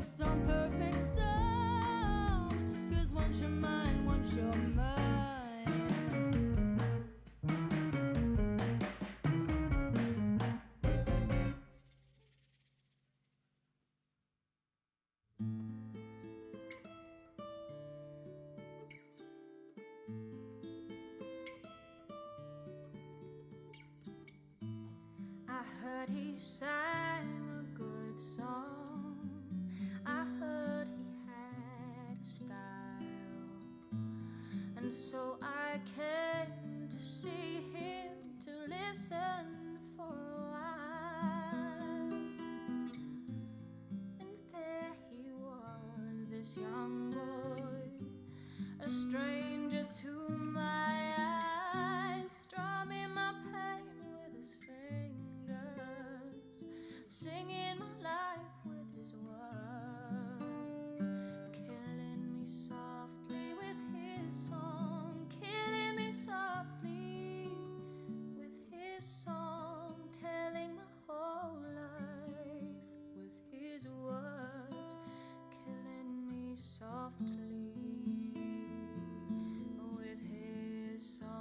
mixed on perfect stone. 'Cause once you're mine, once you're mine. I heard he sang a good song. I heard he had a style. And so I came to see him, to listen for a while. And there he was, this young boy, a stranger to my eyes, strumming my pain with his fingers, singing my life with his words, killing me softly with his song, killing me softly with his song, telling my whole life with his words, killing me softly with his song.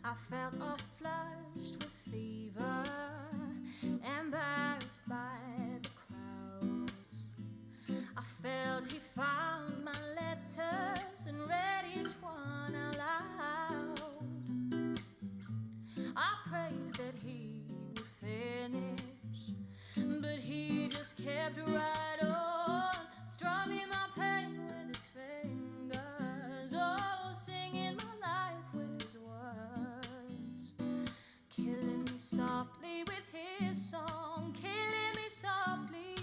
I felt all flushed with fever, embarrassed by the crowds. I felt he found my letters and read each one out loud. I prayed that he would finish, but he just kept right on, strumming my pain with his fingers, oh, singing my life with his words, killing me softly with his song, killing me softly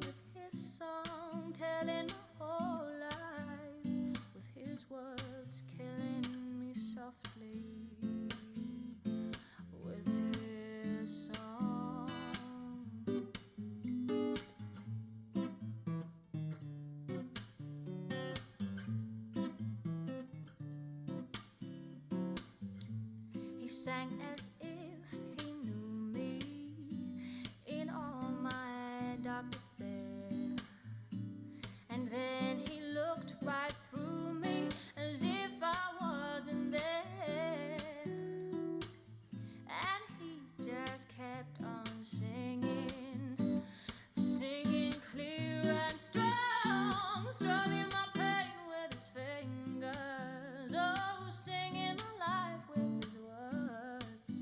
with his song, telling my whole life with his words, killing me softly with his song. He sang as if he knew me in all my dark despair, and then he looked right through me as if I wasn't there, and he just kept on singing, singing clear and strong, strumming my pain with his fingers, oh, singing my life with his words,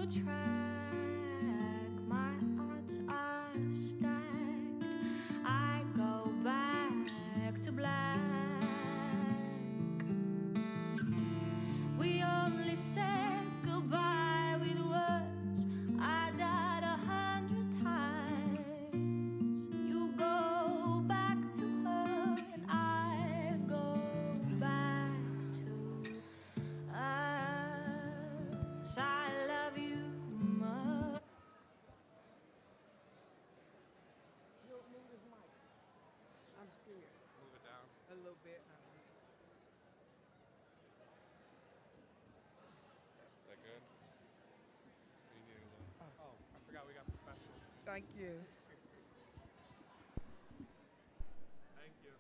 track. My odds are stacked. I go back to black. We only said goodbye with words. I died 100 times. You go back to her, and I go back to us. I love you much. I'm scared. Move it down. A little bit. Is that good? You need a little. Oh, I forgot we got professional. Thank you. Thank you.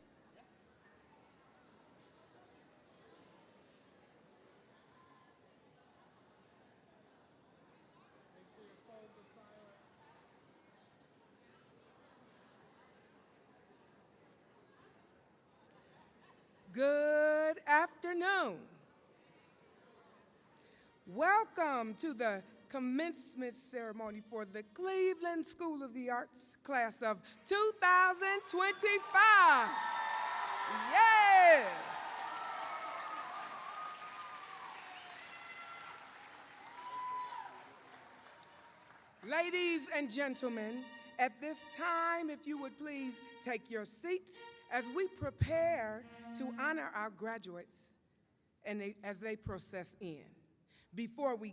Make sure your phones are silent. Good afternoon. Welcome to the commencement ceremony for the Cleveland School of the Arts class of 2025. Yes! Ladies and gentlemen, at this time, if you would please take your seats as we prepare to honor our graduates and as they process in. Before we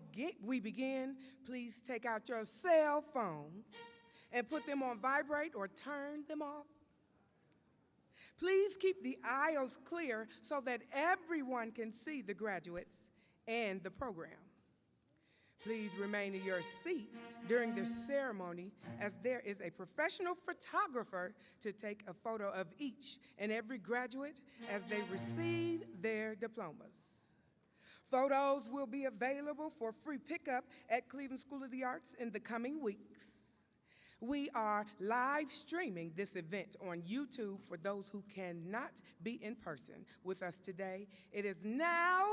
begin, please take out your cell phones and put them on vibrate or turn them off. Please keep the aisles clear so that everyone can see the graduates and the program. Please remain in your seat during the ceremony as there is a professional photographer to take a photo of each and every graduate as they receive their diplomas. Photos will be available for free pickup at Cleveland School of the Arts in the coming weeks. We are live streaming this event on YouTube for those who cannot be in person with us today. It is now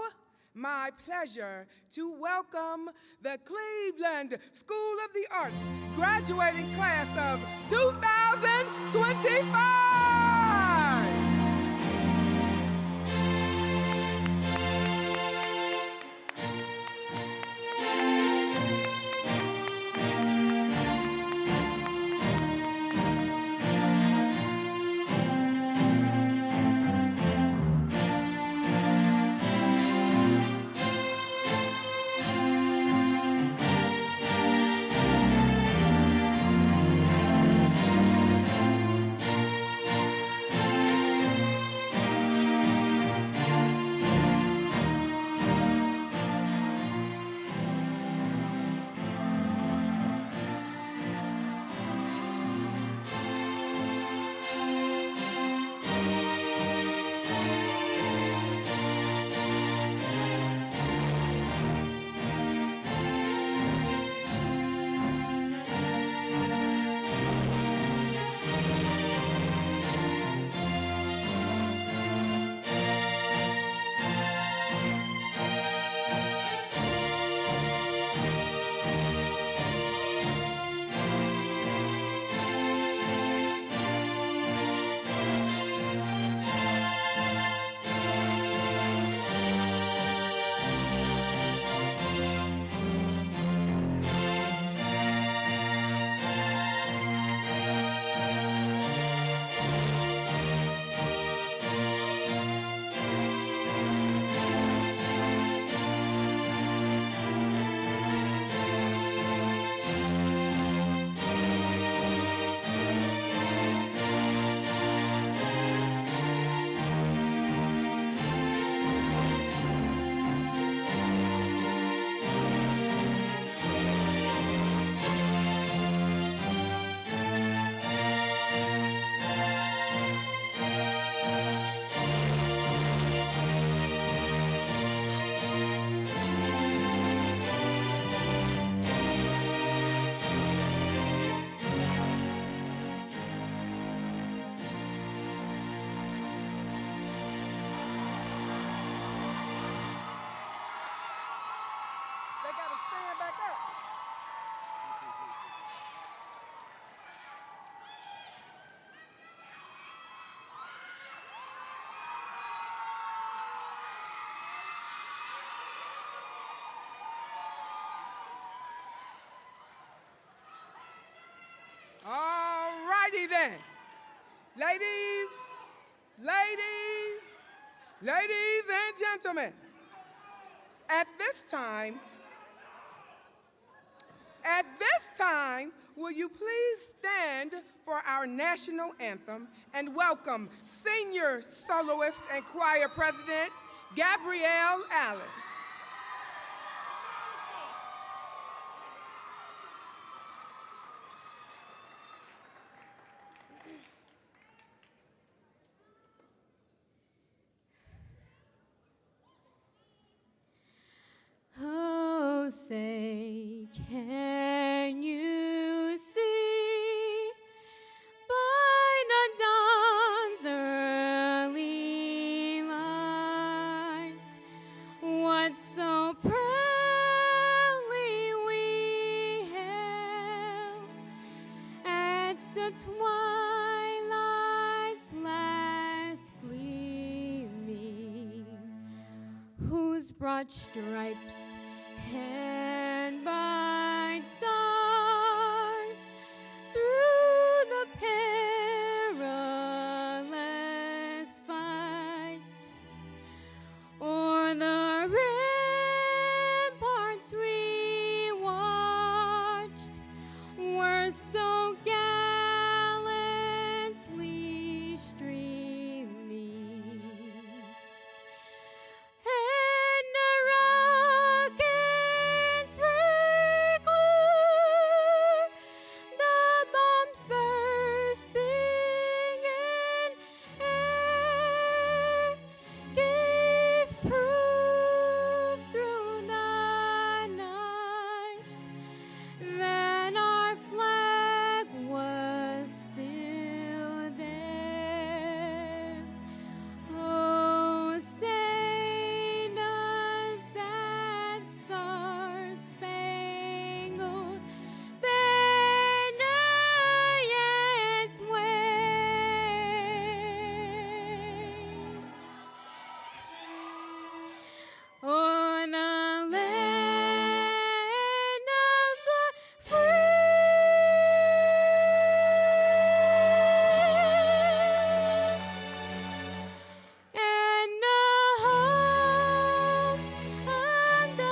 my pleasure to welcome the Cleveland School of the Arts graduating class of 2025. Listen, ladies, ladies, ladies and gentlemen, at this time, will you please stand for our national anthem and welcome senior soloist and choir president, Gabrielle Allen. Oh, say, can you see by the dawn's early light what so proudly we hailed at the twilight's last gleaming, whose broad stripes and bright stars through the perilous fight o'er the ramparts we watched were so gallantly streaming. And the rockets break clear, the bombs bursting in air gave proof through the night that our flag was still there. Oh, say does that star-spangled banner yet wave o'er the land of the free and the home of the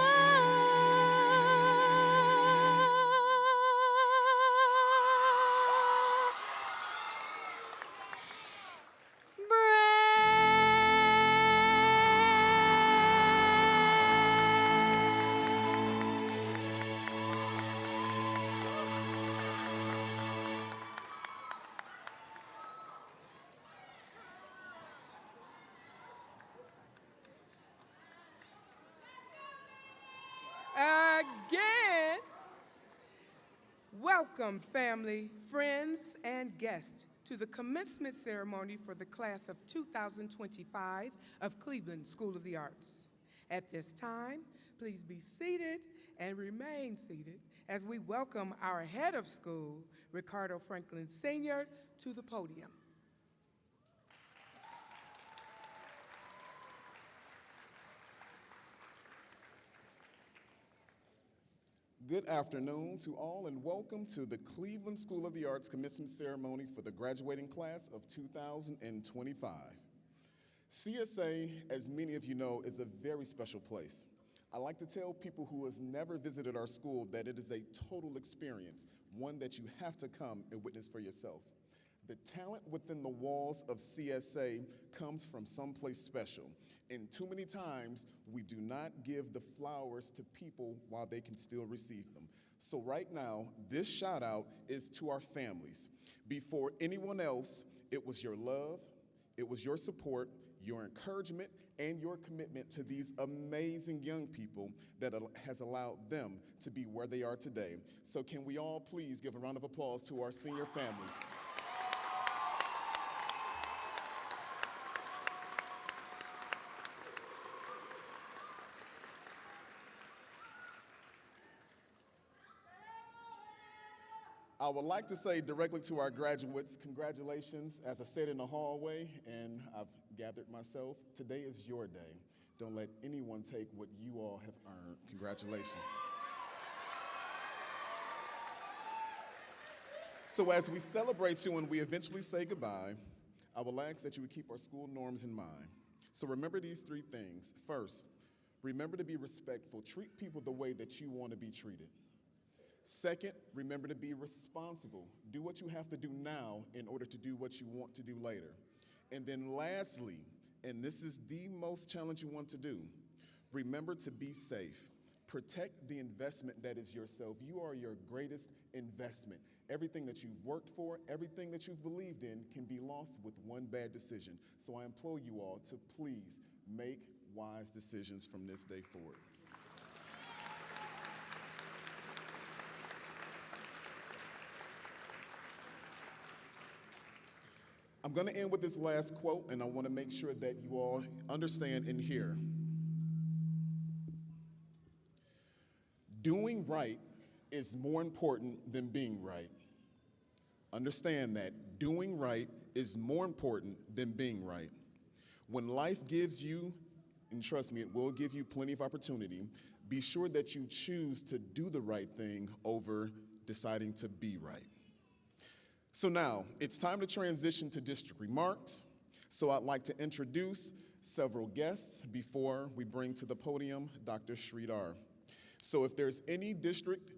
Again, welcome family, friends, and guests to the commencement ceremony for the class of 2025 of Cleveland School of the Arts. At this time, please be seated and remain seated as we welcome our head of school, Ricardo Franklin Sr., to the podium. Good afternoon to all and welcome to the Cleveland School of the Arts commencement ceremony for the graduating class of 2025. CSA, as many of you know, is a very special place. I like to tell people who has never visited our school that it is a total experience, one that you have to come and witness for yourself. The talent within the walls of CSA comes from someplace special, and too many times we do not give the flowers to people while they can still receive them. So right now, this shout out is to our families. Before anyone else, it was your love, it was your support, your encouragement, and your commitment to these amazing young people that has allowed them to be where they are today. So can we all please give a round of applause to our senior families? I would like to say directly to our graduates, congratulations. As I said in the hallway, and I've gathered myself, today is your day. Don't let anyone take what you all have earned. Congratulations. So as we celebrate you and we eventually say goodbye, I will ask that you would keep our school norms in mind. So remember these three things. First, remember to be respectful. Treat people the way that you want to be treated. Second, remember to be responsible. Do what you have to do now in order to do what you want to do later. And then lastly, and this is the most challenging one to do, remember to be safe. Protect the investment that is yourself. You are your greatest investment. Everything that you've worked for, everything that you've believed in can be lost with one bad decision. So I implore you all to please make wise decisions from this day forward. I'm going to end with this last quote, and I want to make sure that you all understand and hear. Doing right is more important than being right. Understand that. Doing right is more important than being right. When life gives you, and trust me, it will give you plenty of opportunity, be sure that you choose to do the right thing over deciding to be right. So now, it's time to transition to district remarks. So I'd like to introduce several guests before we bring to the podium Dr. Sridhar. So if there's any district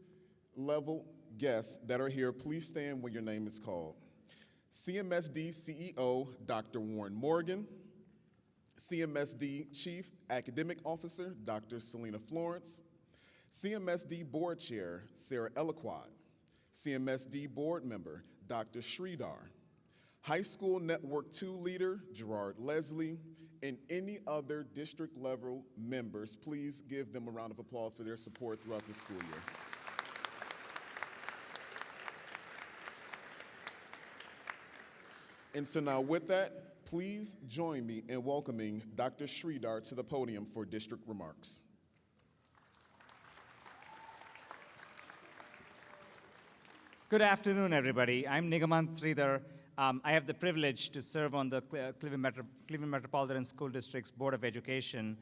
level guests that are here, please stand when your name is called. CMSD CEO, Dr. Warren Morgan. CMSD Chief Academic Officer, Dr. Selena Florence. CMSD Board Chair, Sarah Eloquat. CMSD Board Member, Dr. Sridhar. High School Network 2 Leader, Gerard Leslie, and any other district level members, please give them a round of applause for their support throughout the school year. And so now with that, please join me in welcoming Dr. Sridhar to the podium for district remarks. Good afternoon, everybody. I'm Nigamant Sridhar. I have the privilege to serve on the Cleveland Metropolitan School District's Board of Education.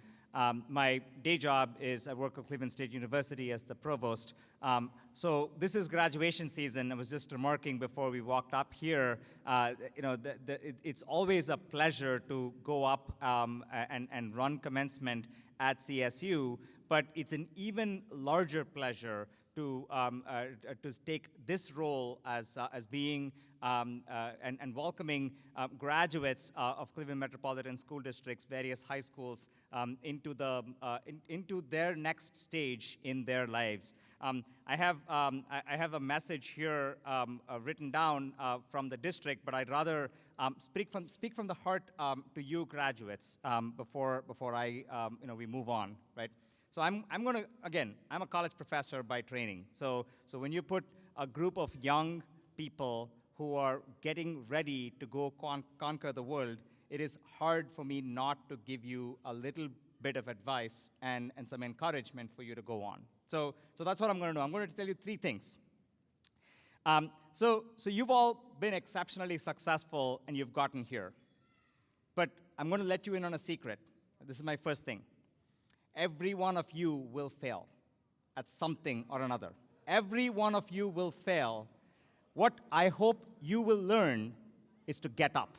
My day job is I work at Cleveland State University as the provost. So this is graduation season. I was just remarking before we walked up here, it's always a pleasure to go up and run commencement at CSU, but it's an even larger pleasure to take this role as being and welcoming graduates of Cleveland Metropolitan School District's various high schools into their next stage in their lives. I have a message here written down from the district, but I'd rather speak from the heart to you graduates before we move on, right? So I'm a college professor by training. So when you put a group of young people who are getting ready to go conquer the world, it is hard for me not to give you a little bit of advice and some encouragement for you to go on. So that's what I'm going to do. I'm going to tell you three things. So you've all been exceptionally successful and you've gotten here. But I'm going to let you in on a secret. This is my first thing. Every one of you will fail at something or another. Every one of you will fail. What I hope you will learn is to get up.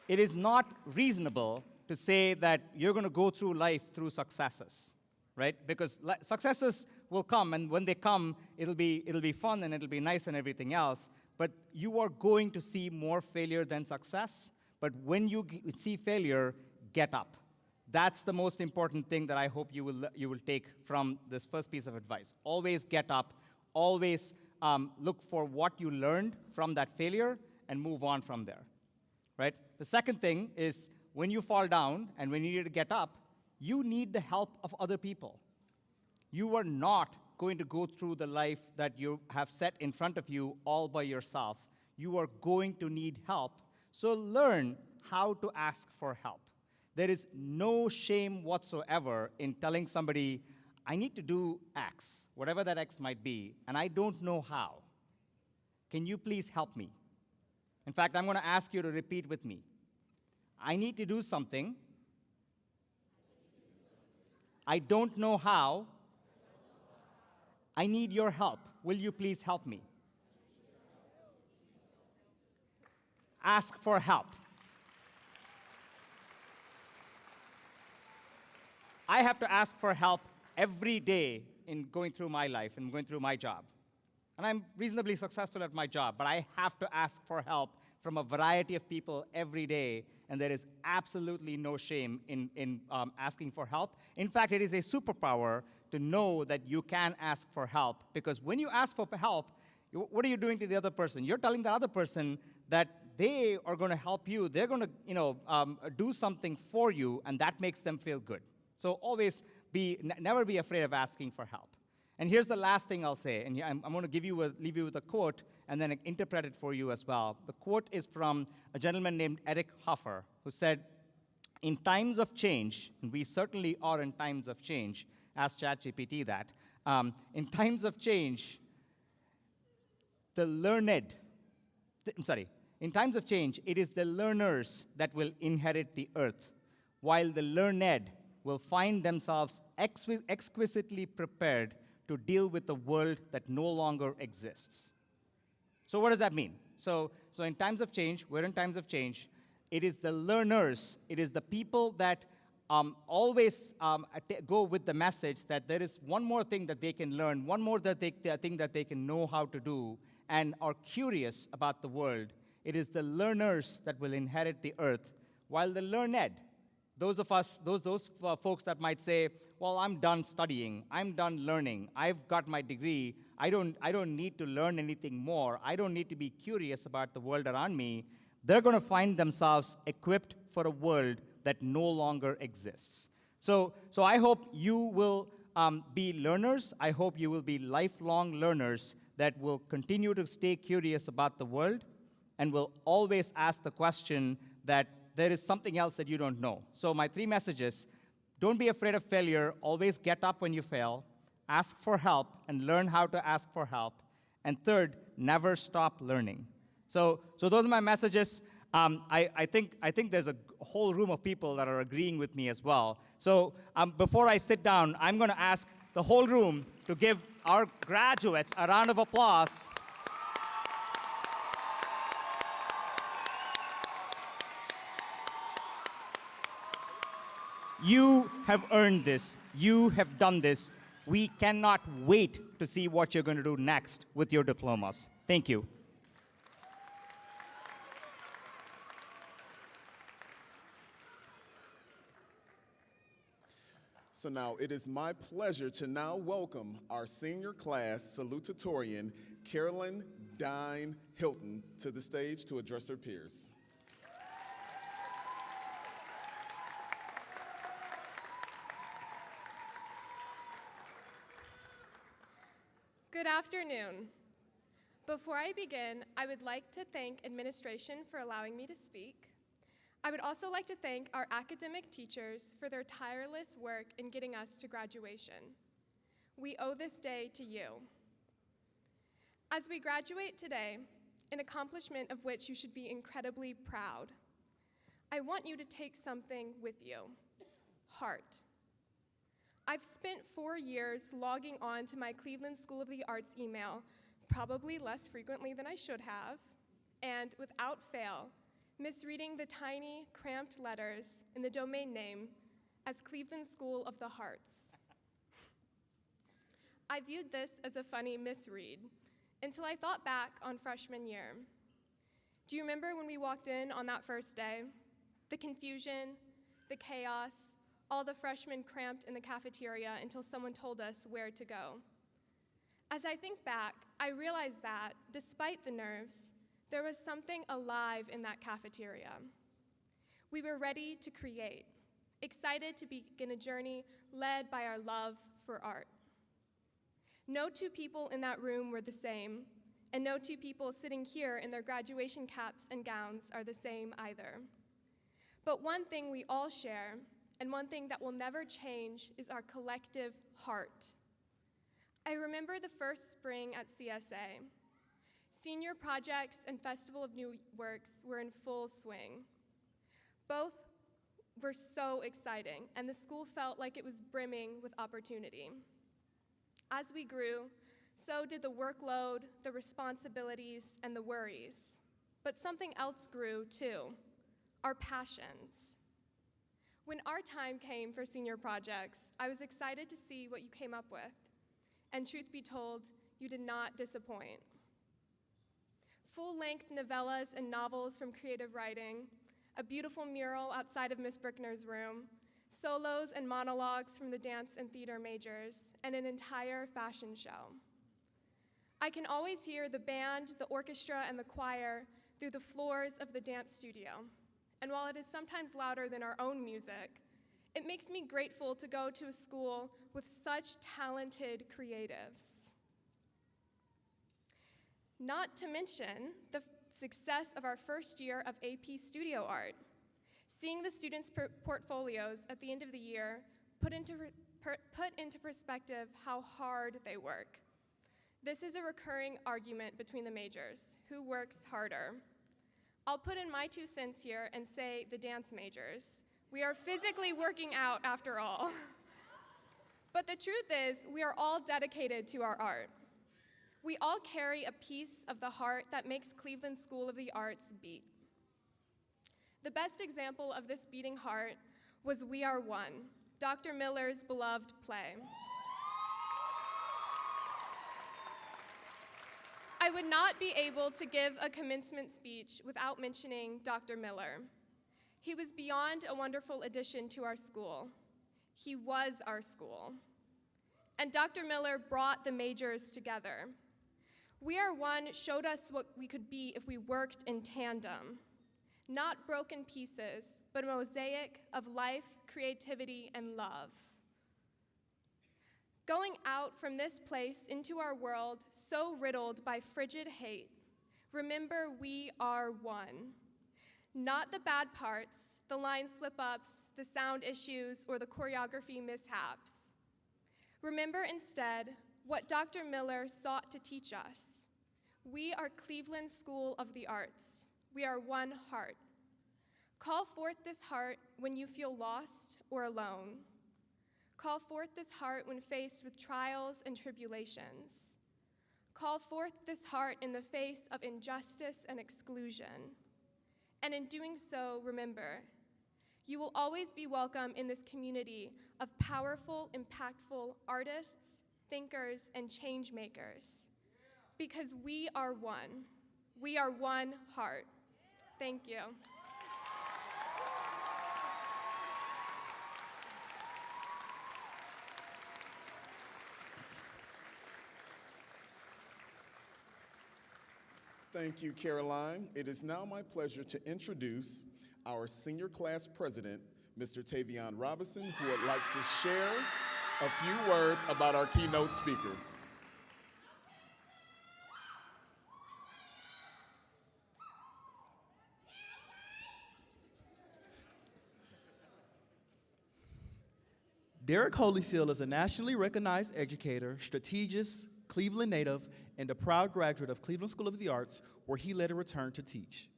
It is not reasonable to say that you're going to go through life through successes, right? Because successes will come, and when they come, it'll be fun and it'll be nice and everything else. But you are going to see more failure than success. But when you see failure, get up. That's the most important thing that I hope you will take from this first piece of advice. Always get up. Always look for what you learned from that failure and move on from there, right? The second thing is when you fall down and when you need to get up, you need the help of other people. You are not going to go through the life that you have set in front of you all by yourself. You are going to need help. So learn how to ask for help. There is no shame whatsoever in telling somebody, I need to do X, whatever that X might be, and I don't know how. Can you please help me? In fact, I'm going to ask you to repeat with me. I need to do something. I don't know how. I need your help. Will you please help me? Ask for help. I have to ask for help every day in going through my life and going through my job. And I'm reasonably successful at my job, but I have to ask for help from a variety of people every day, and there is absolutely no shame in asking for help. In fact, it is a superpower to know that you can ask for help, because when you ask for help, what are you doing to the other person? You're telling the other person that they are going to help you. They're going to do something for you, and that makes them feel good. So always never be afraid of asking for help. And here's the last thing I'll say, and I'm going to leave you with a quote and then interpret it for you as well. The quote is from a gentleman named Eric Hoffer, who said, in times of change, and we certainly are in times of change, ask ChatGPT that, in times of change, in times of change, it is the learners that will inherit the earth, while the learned will find themselves exquisitely prepared to deal with the world that no longer exists. So what does that mean? So in times of change, we're in times of change. It is the learners, it is the people that always go with the message that there is one more thing that they can learn, one more thing that they can know how to do, and are curious about the world. It is the learners that will inherit the earth, while the learned, those of us, those folks that might say, well, I'm done studying, I'm done learning, I've got my degree, I don't need to learn anything more, I don't need to be curious about the world around me, they're going to find themselves equipped for a world that no longer exists. So I hope you will be learners. I hope you will be lifelong learners that will continue to stay curious about the world and will always ask the question that there is something else that you don't know. So my 3 messages: don't be afraid of failure. Always get up when you fail. Ask for help and learn how to ask for help. And third, never stop learning. So those are my messages. I think there's a whole room of people that are agreeing with me as well. So before I sit down, I'm going to ask the whole room to give our graduates a round of applause. You have earned this. You have done this. We cannot wait to see what you're going to do next with your diplomas. Thank you. So now it is my pleasure to now welcome our senior class salutatorian, Carolyn Dine Hilton, to the stage to address her peers. Good afternoon. Before I begin, I would like to thank administration for allowing me to speak. I would also like to thank our academic teachers for their tireless work in getting us to graduation. We owe this day to you. As we graduate today, an accomplishment of which you should be incredibly proud, I want you to take something with you: heart. I've spent 4 years logging on to my Cleveland School of the Arts email, probably less frequently than I should have, and without fail, misreading the tiny, cramped letters in the domain name as Cleveland School of the Hearts. I viewed this as a funny misread until I thought back on freshman year. Do you remember when we walked in on that first day? The confusion, the chaos, all the freshmen cramped in the cafeteria until someone told us where to go. As I think back, I realized that, despite the nerves, there was something alive in that cafeteria. We were ready to create, excited to begin a journey led by our love for art. No 2 people in that room were the same, and no 2 people sitting here in their graduation caps and gowns are the same either. But one thing we all share, and one thing that will never change, is our collective heart. I remember the first spring at CSA. Senior projects and Festival of New Works were in full swing. Both were so exciting, and the school felt like it was brimming with opportunity. As we grew, so did the workload, the responsibilities, and the worries. But something else grew too, our passions. When our time came for senior projects, I was excited to see what you came up with. And truth be told, you did not disappoint. Full-length novellas and novels from creative writing, a beautiful mural outside of Miss Brickner's room, solos and monologues from the dance and theater majors, and an entire fashion show. I can always hear the band, the orchestra, and the choir through the floors of the dance studio. And while it is sometimes louder than our own music, it makes me grateful to go to a school with such talented creatives. Not to mention the success of our first year of AP Studio Art. Seeing the students' portfolios at the end of the year put into perspective how hard they work. This is a recurring argument between the majors. Who works harder? I'll put in my 2 cents here and say the dance majors. We are physically working out after all. But the truth is, we are all dedicated to our art. We all carry a piece of the heart that makes Cleveland School of the Arts beat. The best example of this beating heart was We Are One, Dr. Miller's beloved play. I would not be able to give a commencement speech without mentioning Dr. Miller. He was beyond a wonderful addition to our school. He was our school. And Dr. Miller brought the majors together. We Are One showed us what we could be if we worked in tandem. Not broken pieces, but a mosaic of life, creativity, and love. Going out from this place into our world so riddled by frigid hate, remember we are one. Not the bad parts, the line slip-ups, the sound issues, or the choreography mishaps. Remember instead what Dr. Miller sought to teach us. We are Cleveland School of the Arts. We are one heart. Call forth this heart when you feel lost or alone. Call forth this heart when faced with trials and tribulations. Call forth this heart in the face of injustice and exclusion. And in doing so, remember, you will always be welcome in this community of powerful, impactful artists, thinkers, and change makers. Because we are one. We are one heart. Thank you. Thank you, Caroline. It is now my pleasure to introduce our senior class president, Mr. Tavion Robinson, who would like to share a few words about our keynote speaker. Derek Holyfield is a nationally recognized educator, strategist, Cleveland native, and a proud graduate of Cleveland School of the Arts, where he later returned to teach.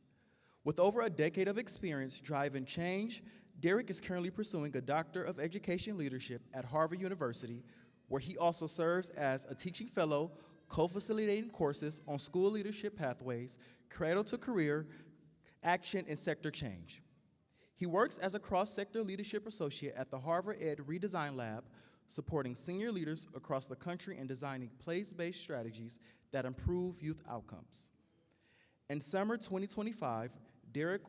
With over a decade of experience driving change, Derek is currently pursuing a Doctor of Education Leadership at Harvard University, where he also serves as a teaching fellow, co-facilitating courses on school leadership pathways, cradle to career, action, and sector change. He works as a cross-sector leadership associate at the Harvard Ed Redesign Lab, supporting senior leaders across the country and designing place-based strategies that improve youth outcomes. In summer 2025, Derek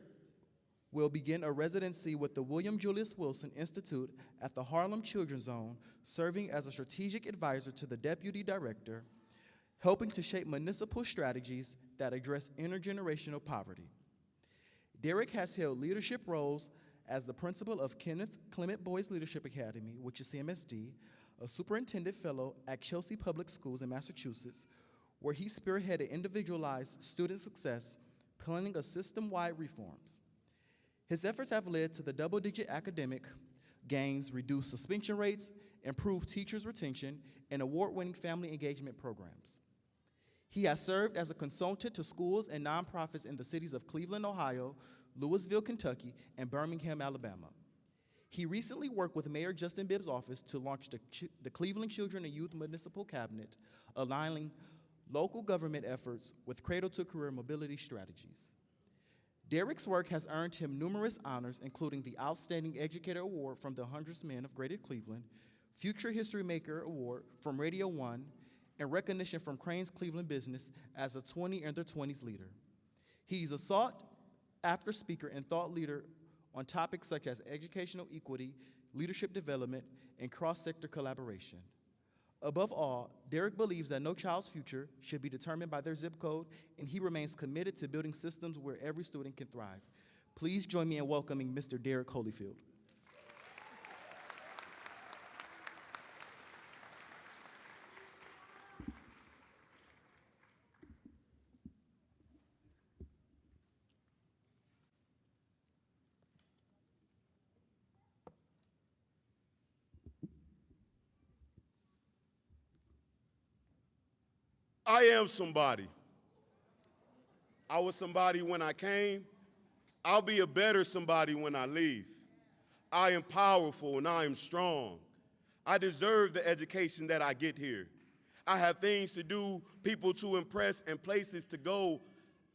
will begin a residency with the William Julius Wilson Institute at the Harlem Children's Zone, serving as a strategic advisor to the deputy director, helping to shape municipal strategies that address intergenerational poverty. Derek has held leadership roles as the principal of Kenneth Clement Boys Leadership Academy, which is CMSD, a superintendent fellow at Chelsea Public Schools in Massachusetts, where he spearheaded individualized student success, planning a system-wide reforms. His efforts have led to the double-digit academic gains, reduced suspension rates, improved teachers' retention, and award-winning family engagement programs. He has served as a consultant to schools and nonprofits in the cities of Cleveland, Ohio, Louisville, Kentucky, and Birmingham, Alabama. He recently worked with Mayor Justin Bibb's office to launch the Cleveland Children and Youth Municipal Cabinet, aligning local government efforts with cradle-to-career mobility strategies. Derek's work has earned him numerous honors, including the Outstanding Educator Award from the Hundreds Men of Greater Cleveland, Future History Maker Award from Radio 1, and recognition from Crane's Cleveland Business as a 20 under 20s leader. He's a sought-after speaker and thought leader on topics such as educational equity, leadership development, and cross-sector collaboration. Above all, Derek believes that no child's future should be determined by their zip code, and he remains committed to building systems where every student can thrive. Please join me in welcoming Mr. Derek Holyfield. I am somebody. I was somebody when I came. I'll be a better somebody when I leave. I am powerful and I am strong. I deserve the education that I get here. I have things to do, people to impress, and places to go.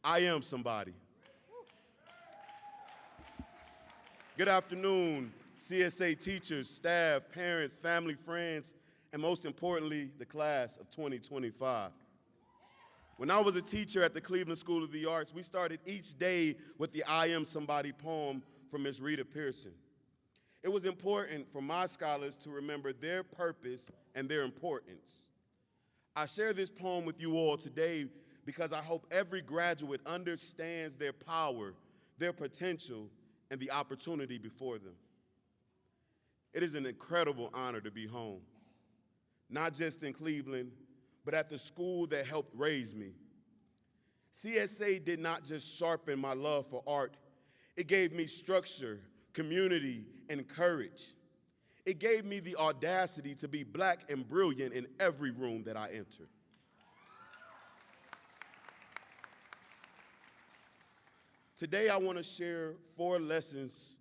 I am somebody. Good afternoon, CSA teachers, staff, parents, family, friends, and most importantly, the class of 2025. When I was a teacher at the Cleveland School of the Arts, we started each day with the I Am Somebody poem from Ms. Rita Pearson. It was important for my scholars to remember their purpose and their importance. I share this poem with you all today because I hope every graduate understands their power, their potential, and the opportunity before them. It is an incredible honor to be home, not just in Cleveland, but at the school that helped raise me. CSA did not just sharpen my love for art, it gave me structure, community, and courage. It gave me the audacity to be black and brilliant in every room that I entered. Today I want to share 4 lessons,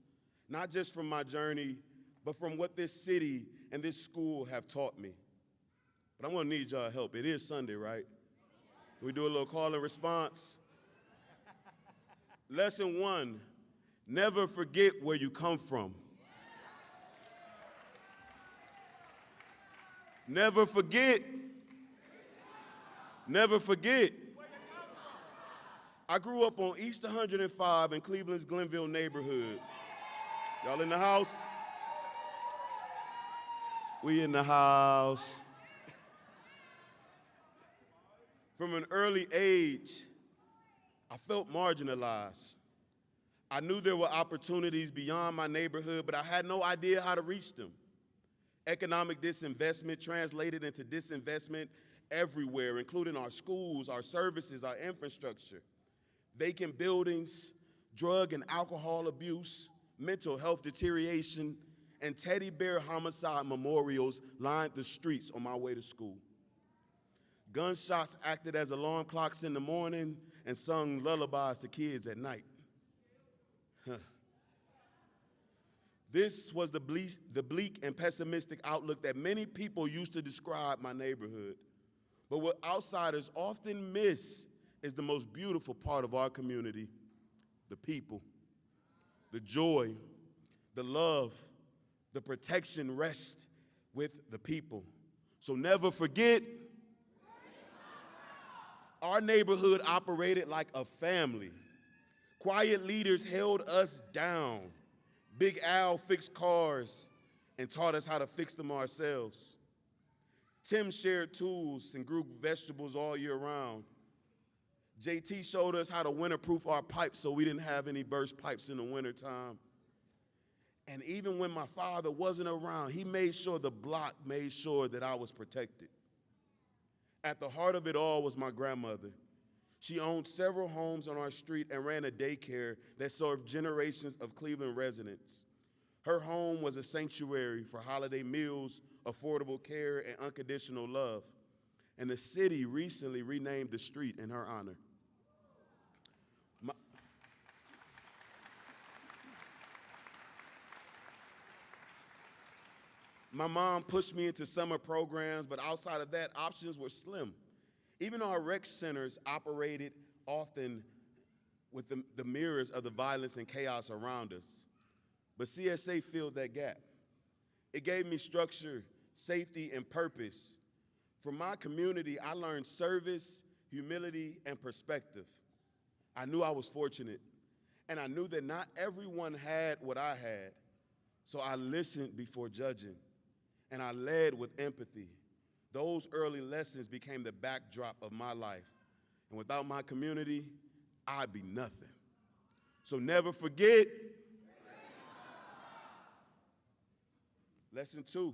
not just from my journey, but from what this city and this school have taught me. But I'm gonna need y'all help. It is Sunday, right? Can we do a little call and response? Lesson 1, never forget where you come from. Never forget. Never forget. I grew up on East 105 in Cleveland's Glenville neighborhood. Y'all in the house? We in the house. From an early age, I felt marginalized. I knew there were opportunities beyond my neighborhood, but I had no idea how to reach them. Economic disinvestment translated into disinvestment everywhere, including our schools, our services, our infrastructure. Vacant buildings, drug and alcohol abuse, mental health deterioration, and teddy bear homicide memorials lined the streets on my way to school. Gunshots acted as alarm clocks in the morning and sung lullabies to kids at night. This was the bleak and pessimistic outlook that many people used to describe my neighborhood. But what outsiders often miss is the most beautiful part of our community, the people. The joy, the love, the protection rest with the people. So never forget, our neighborhood operated like a family. Quiet leaders held us down. Big Al fixed cars and taught us how to fix them ourselves. Tim shared tools and grew vegetables all year round. JT showed us how to winterproof our pipes so we didn't have any burst pipes in the wintertime. And even when my father wasn't around, he made sure the block made sure that I was protected. At the heart of it all was my grandmother. She owned several homes on our street and ran a daycare that served generations of Cleveland residents. Her home was a sanctuary for holiday meals, affordable care, and unconditional love. And the city recently renamed the street in her honor. My mom pushed me into summer programs, but outside of that, options were slim. Even our rec centers operated often with the mirrors of the violence and chaos around us. But CSA filled that gap. It gave me structure, safety, and purpose. From my community, I learned service, humility, and perspective. I knew I was fortunate, and I knew that not everyone had what I had, so I listened before judging, and I led with empathy. Those early lessons became the backdrop of my life, and without my community, I'd be nothing. So never forget. Lesson 2.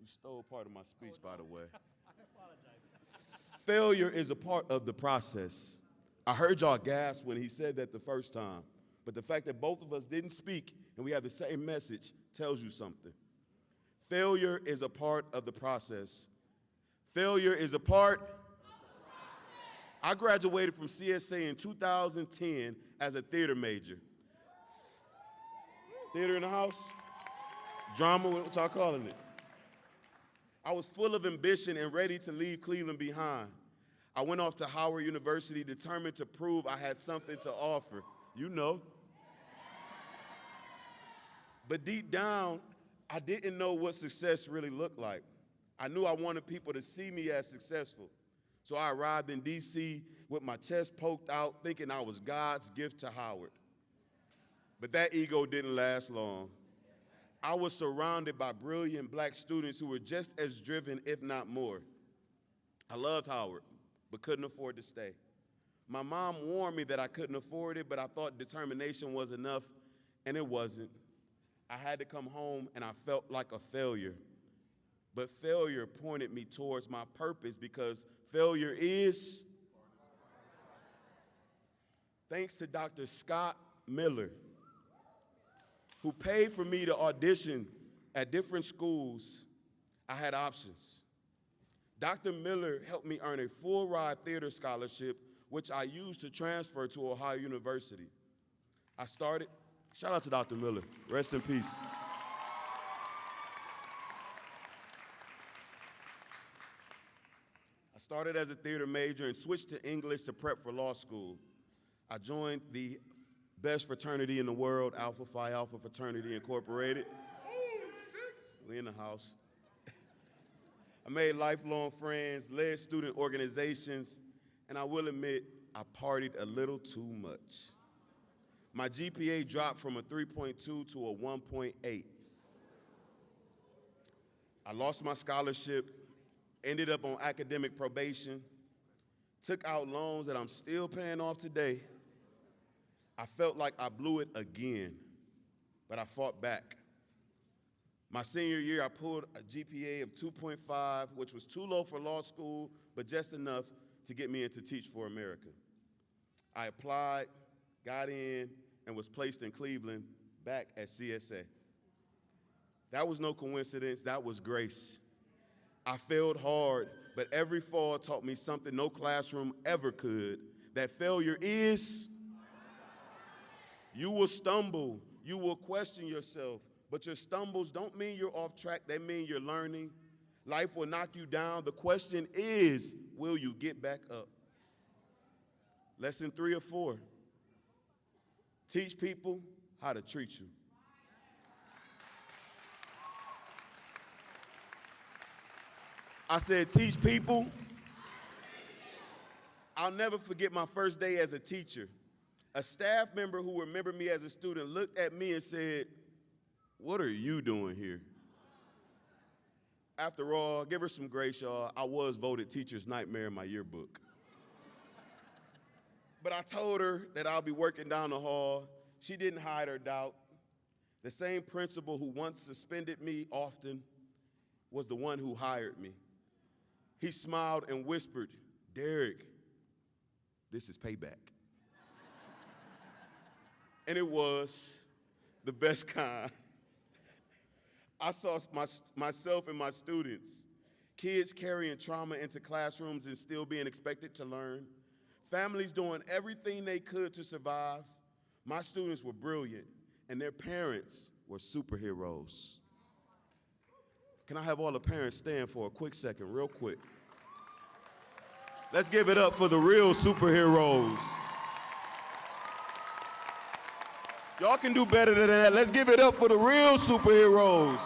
You stole part of my speech, by the way. I apologize. Failure is a part of the process. I heard y'all gasp when he said that the first time, but the fact that both of us didn't speak and we have the same message tells you something. Failure is a part of the process. Failure is a part of the process. I graduated from CSA in 2010 as a theater major. Theater in the house? Drama, what y'all calling it? I was full of ambition and ready to leave Cleveland behind. I went off to Howard University determined to prove I had something to offer. You know. But deep down, I didn't know what success really looked like. I knew I wanted people to see me as successful. So I arrived in DC with my chest poked out, thinking I was God's gift to Howard. But that ego didn't last long. I was surrounded by brilliant black students who were just as driven, if not more. I loved Howard, but couldn't afford to stay. My mom warned me that I couldn't afford it, but I thought determination was enough, and it wasn't. I had to come home, and I felt like a failure. But failure pointed me towards my purpose because failure is. Thanks to Dr. Scott Miller, who paid for me to audition at different schools, I had options. Dr. Miller helped me earn a full-ride theater scholarship, which I used to transfer to Ohio University. Shout out to Dr. Miller, rest in peace. I started as a theater major and switched to English to prep for law school. I joined the best fraternity in the world, Alpha Phi Alpha Fraternity Incorporated. We in the house. I made lifelong friends, led student organizations, and I will admit, I partied a little too much. My GPA dropped from a 3.2 to a 1.8. I lost my scholarship, ended up on academic probation, took out loans that I'm still paying off today. I felt like I blew it again, but I fought back. My senior year, I pulled a GPA of 2.5, which was too low for law school, but just enough to get me into Teach for America. I applied, got in, and was placed in Cleveland, back at CSA. That was no coincidence, that was grace. I failed hard, but every fall taught me something no classroom ever could, that failure is. You will stumble, you will question yourself, but your stumbles don't mean you're off track, they mean you're learning. Life will knock you down. The question is, will you get back up? Lesson 3 of 4. Teach people how to treat you. I said, teach people. I'll never forget my first day as a teacher. A staff member who remembered me as a student looked at me and said, "What are you doing here?" After all, give her some grace, y'all. I was voted teacher's nightmare in my yearbook. But I told her that I'll be working down the hall. She didn't hide her doubt. The same principal who once suspended me often was the one who hired me. He smiled and whispered, "Derek, this is payback." And it was the best kind. I saw myself and my students, kids carrying trauma into classrooms and still being expected to learn, families doing everything they could to survive. My students were brilliant, and their parents were superheroes. Can I have all the parents stand for a quick second, real quick? Let's give it up for the real superheroes. Y'all can do better than that. Let's give it up for the real superheroes.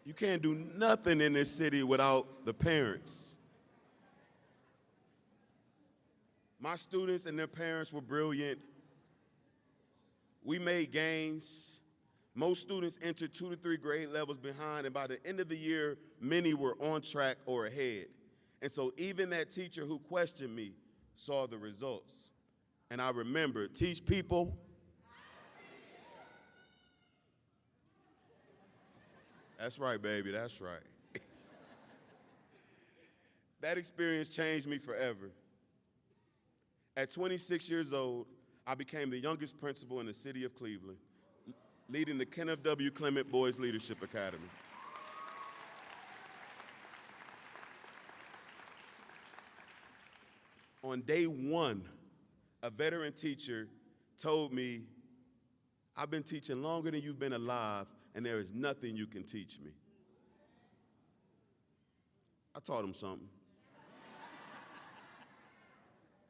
You can't do nothing in this city without the parents. My students and their parents were brilliant. We made gains. Most students entered 2 to 3 grade levels behind, and by the end of the year, many were on track or ahead. And so even that teacher who questioned me saw the results. And I remember, teach people. That's right, baby, that's right. That experience changed me forever. At 26 years old, I became the youngest principal in the city of Cleveland, leading the Kenneth W. Clement Boys Leadership Academy. On day one, a veteran teacher told me, "I've been teaching longer than you've been alive, and there is nothing you can teach me." I taught him something.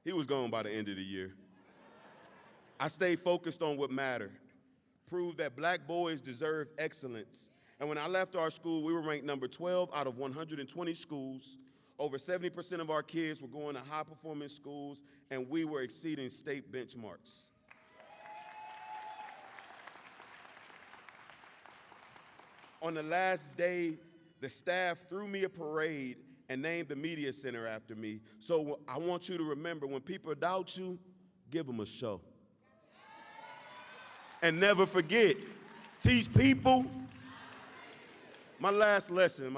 He was gone by the end of the year. I stayed focused on what mattered, proved that black boys deserved excellence. And when I left our school, we were ranked number 12 out of 120 schools. Over 70% of our kids were going to high-performing schools, and we were exceeding state benchmarks. On the last day, the staff threw me a parade and named the media center after me. So I want you to remember, when people doubt you, give them a show. And never forget, teach people. My last lesson,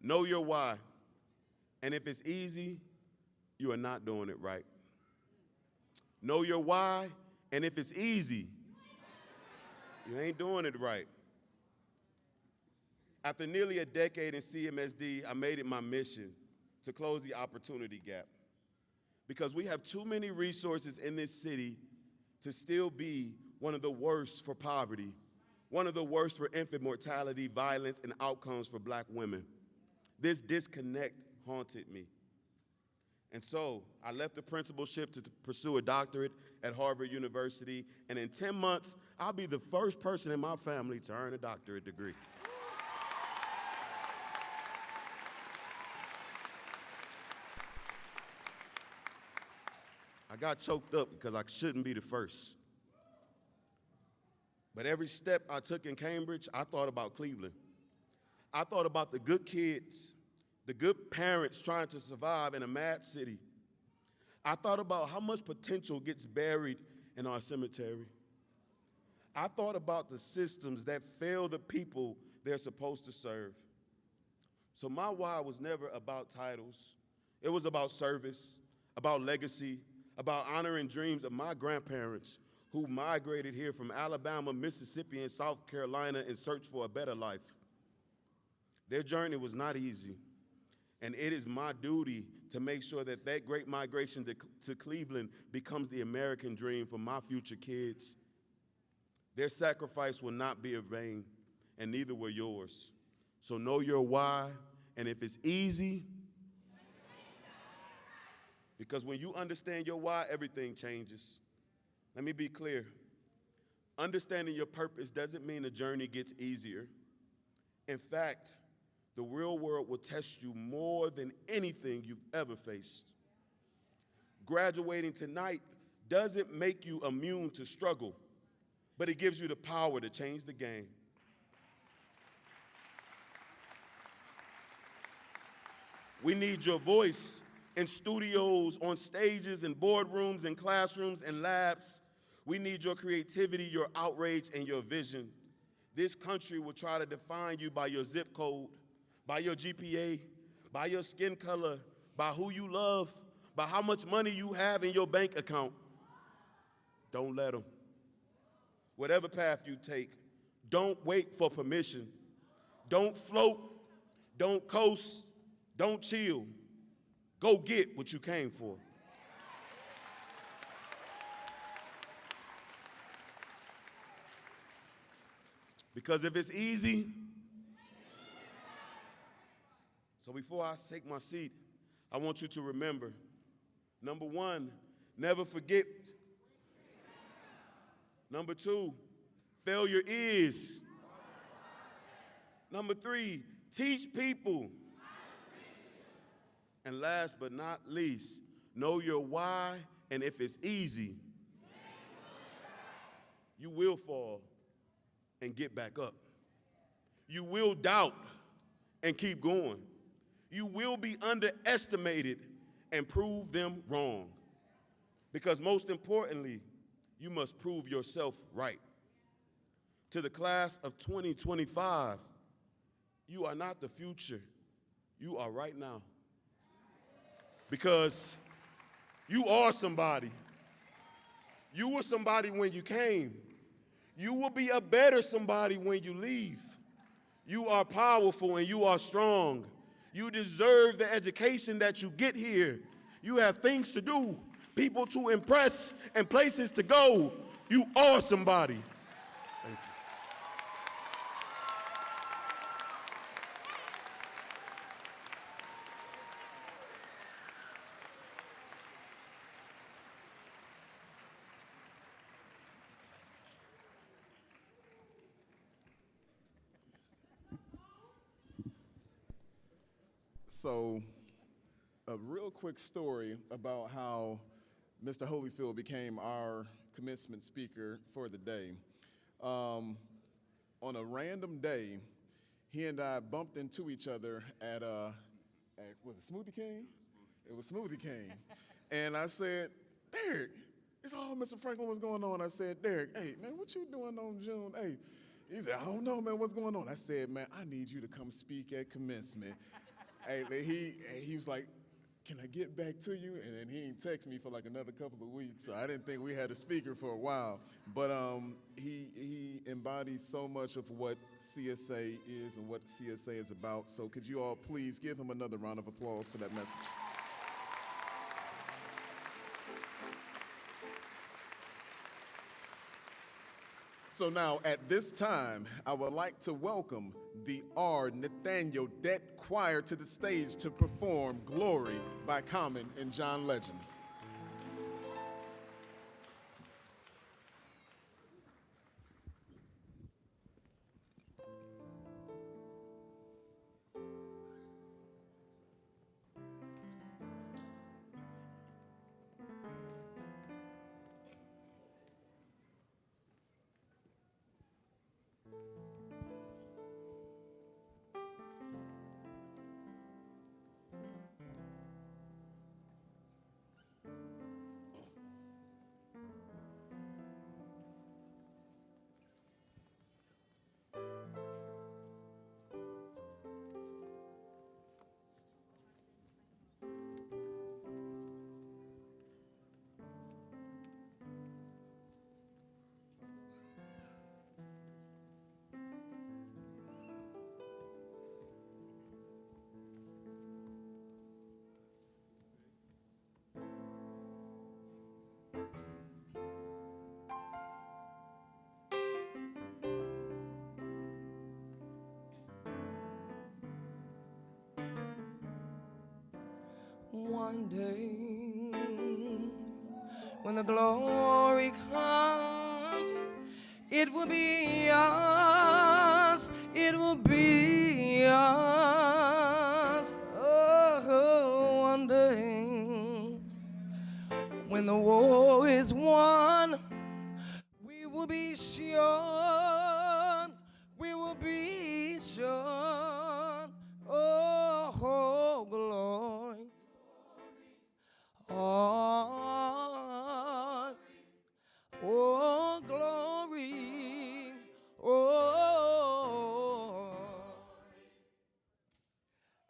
know your why. And if it's easy, you are not doing it right. Know your why, and if it's easy, you ain't doing it right. After nearly a decade in CMSD, I made it my mission to close the opportunity gap, because we have too many resources in this city to still be one of the worst for poverty, one of the worst for infant mortality, violence, and outcomes for black women. This disconnect haunted me. And so I left the principalship to pursue a doctorate at Harvard University, and in 10 months, I'll be the first person in my family to earn a doctorate degree. I got choked up because I shouldn't be the first. But every step I took in Cambridge, I thought about Cleveland. I thought about the good kids, the good parents trying to survive in a mad city. I thought about how much potential gets buried in our cemetery. I thought about the systems that fail the people they're supposed to serve. So my why was never about titles. It was about service, about legacy, about honoring dreams of my grandparents who migrated here from Alabama, Mississippi, and South Carolina in search for a better life. Their journey was not easy, and it is my duty to make sure that that great migration to Cleveland becomes the American dream for my future kids. Their sacrifice will not be in vain, and neither will yours. So know your why, and if it's easy, because when you understand your why, everything changes. Let me be clear. Understanding your purpose doesn't mean the journey gets easier. In fact, the real world will test you more than anything you've ever faced. Graduating tonight doesn't make you immune to struggle, but it gives you the power to change the game. We need your voice in studios, on stages, in boardrooms, in classrooms, and labs. We need your creativity, your outrage, and your vision. This country will try to define you by your zip code, by your GPA, by your skin color, by who you love, by how much money you have in your bank account. Don't let them. Whatever path you take, don't wait for permission. Don't float, don't coast, don't chill. Go get what you came for. Because if it's easy, so before I take my seat, I want you to remember, number one, never forget. Number two, failure is. Number three, teach people. And last but not least, know your why, and if it's easy, you will fall and get back up. You will doubt and keep going. You will be underestimated and prove them wrong. Because most importantly, you must prove yourself right. To the class of 2025, you are not the future. You are right now. Because you are somebody. You were somebody when you came. You will be a better somebody when you leave. You are powerful and you are strong. You deserve the education that you get here. You have things to do, people to impress, and places to go. You are somebody. Thank you. So, a real quick story about how Mr. Holyfield became our commencement speaker for the day. On a random day, he and I bumped into each other at was it Smoothie King? It was Smoothie King. And I said, Derek, it's all Mr. Franklin, what's going on? I said, Derek, hey, man, what you doing on June 8th? He said, I don't know, man, what's going on? I said, man, I need you to come speak at commencement. Hey, he was like, can I get back to you? And then he didn't text me for like another couple of weeks, so I didn't think we had a speaker for a while. But he embodies so much of what CSA is and what CSA is about. So could you all please give him another round of applause for that message? So now, at this time, I would like to welcome the R. Nathaniel Det Choir to the stage to perform Glory by Common and John Legend. One day, when the glory comes, it will be us, it will be us. Oh, one day, when the war is won, we will be sure, we will be sure. Oh, glory. Oh, glory, oh.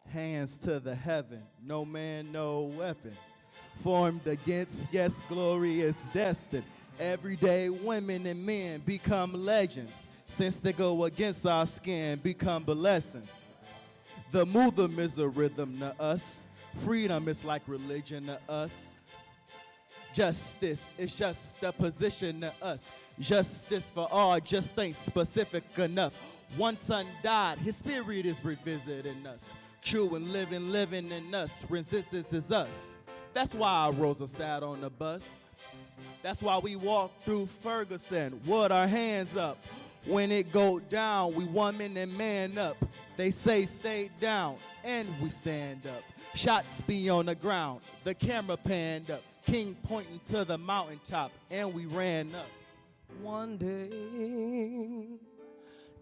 Hands to the heaven, no man, no weapon. Formed against, yes, glory is destined. Everyday women and men become legends. Since they go against our skin, become blessings. The muthem is a rhythm to us. Freedom is like religion to us. Justice is just a position to us. Justice for all just ain't specific enough. One son died, his spirit is revisiting us. True and living in us. Resistance is us. That's why Rosa sat on the bus. That's why we walk through Ferguson with our hands up. When it go down, we woman and man up. They say stay down, and we stand up. Shots be on the ground, the camera panned up. King pointing to the mountaintop, and we ran up. One day,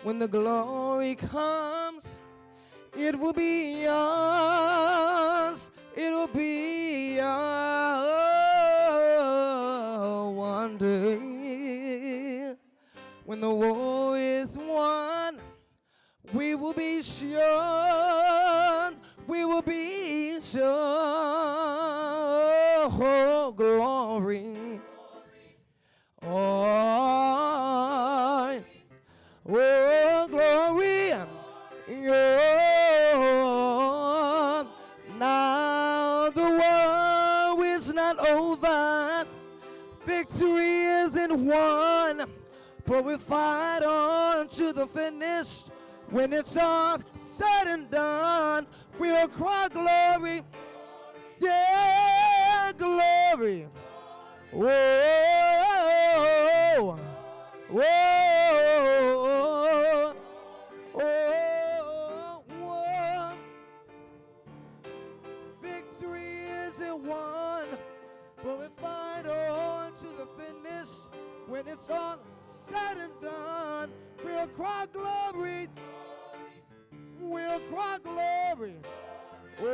when the glory comes, it will be yours. It will be yours. One day, when the war is won, we will be sure. We will be sure. Oh, glory. Oh, oh, glory. Oh, now the war is not over. Victory isn't won, but we fight on to the finish. When it's all said and done, we'll cry glory. Yeah, glory. Whoa, whoa, whoa, whoa. Victory isn't won, but we fight on to the finish. When it's all said and done, we'll cry glory. We'll cry glory. Oh,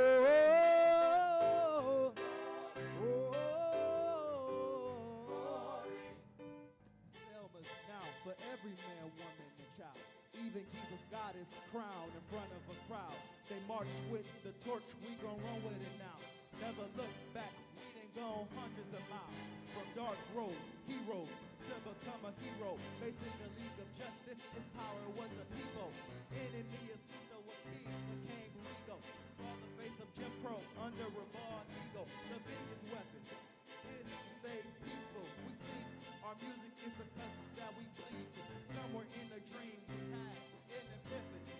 Selma's now for every man, woman, and child. Even Jesus got his crown in front of a crowd. They march with the torch, we gon' run with it now. Never look back, we done gone hundreds of miles. From dark roads, heroes, to become a hero. Facing the League of Justice, his power was the people. Enemy is lethal, what king became legal. Saw the face of Jim Crow under a bald eagle. The biggest weapon is to stay peaceful. We sleep, our music is the cuts that we bleed. Somewhere in a dream we had an epiphany.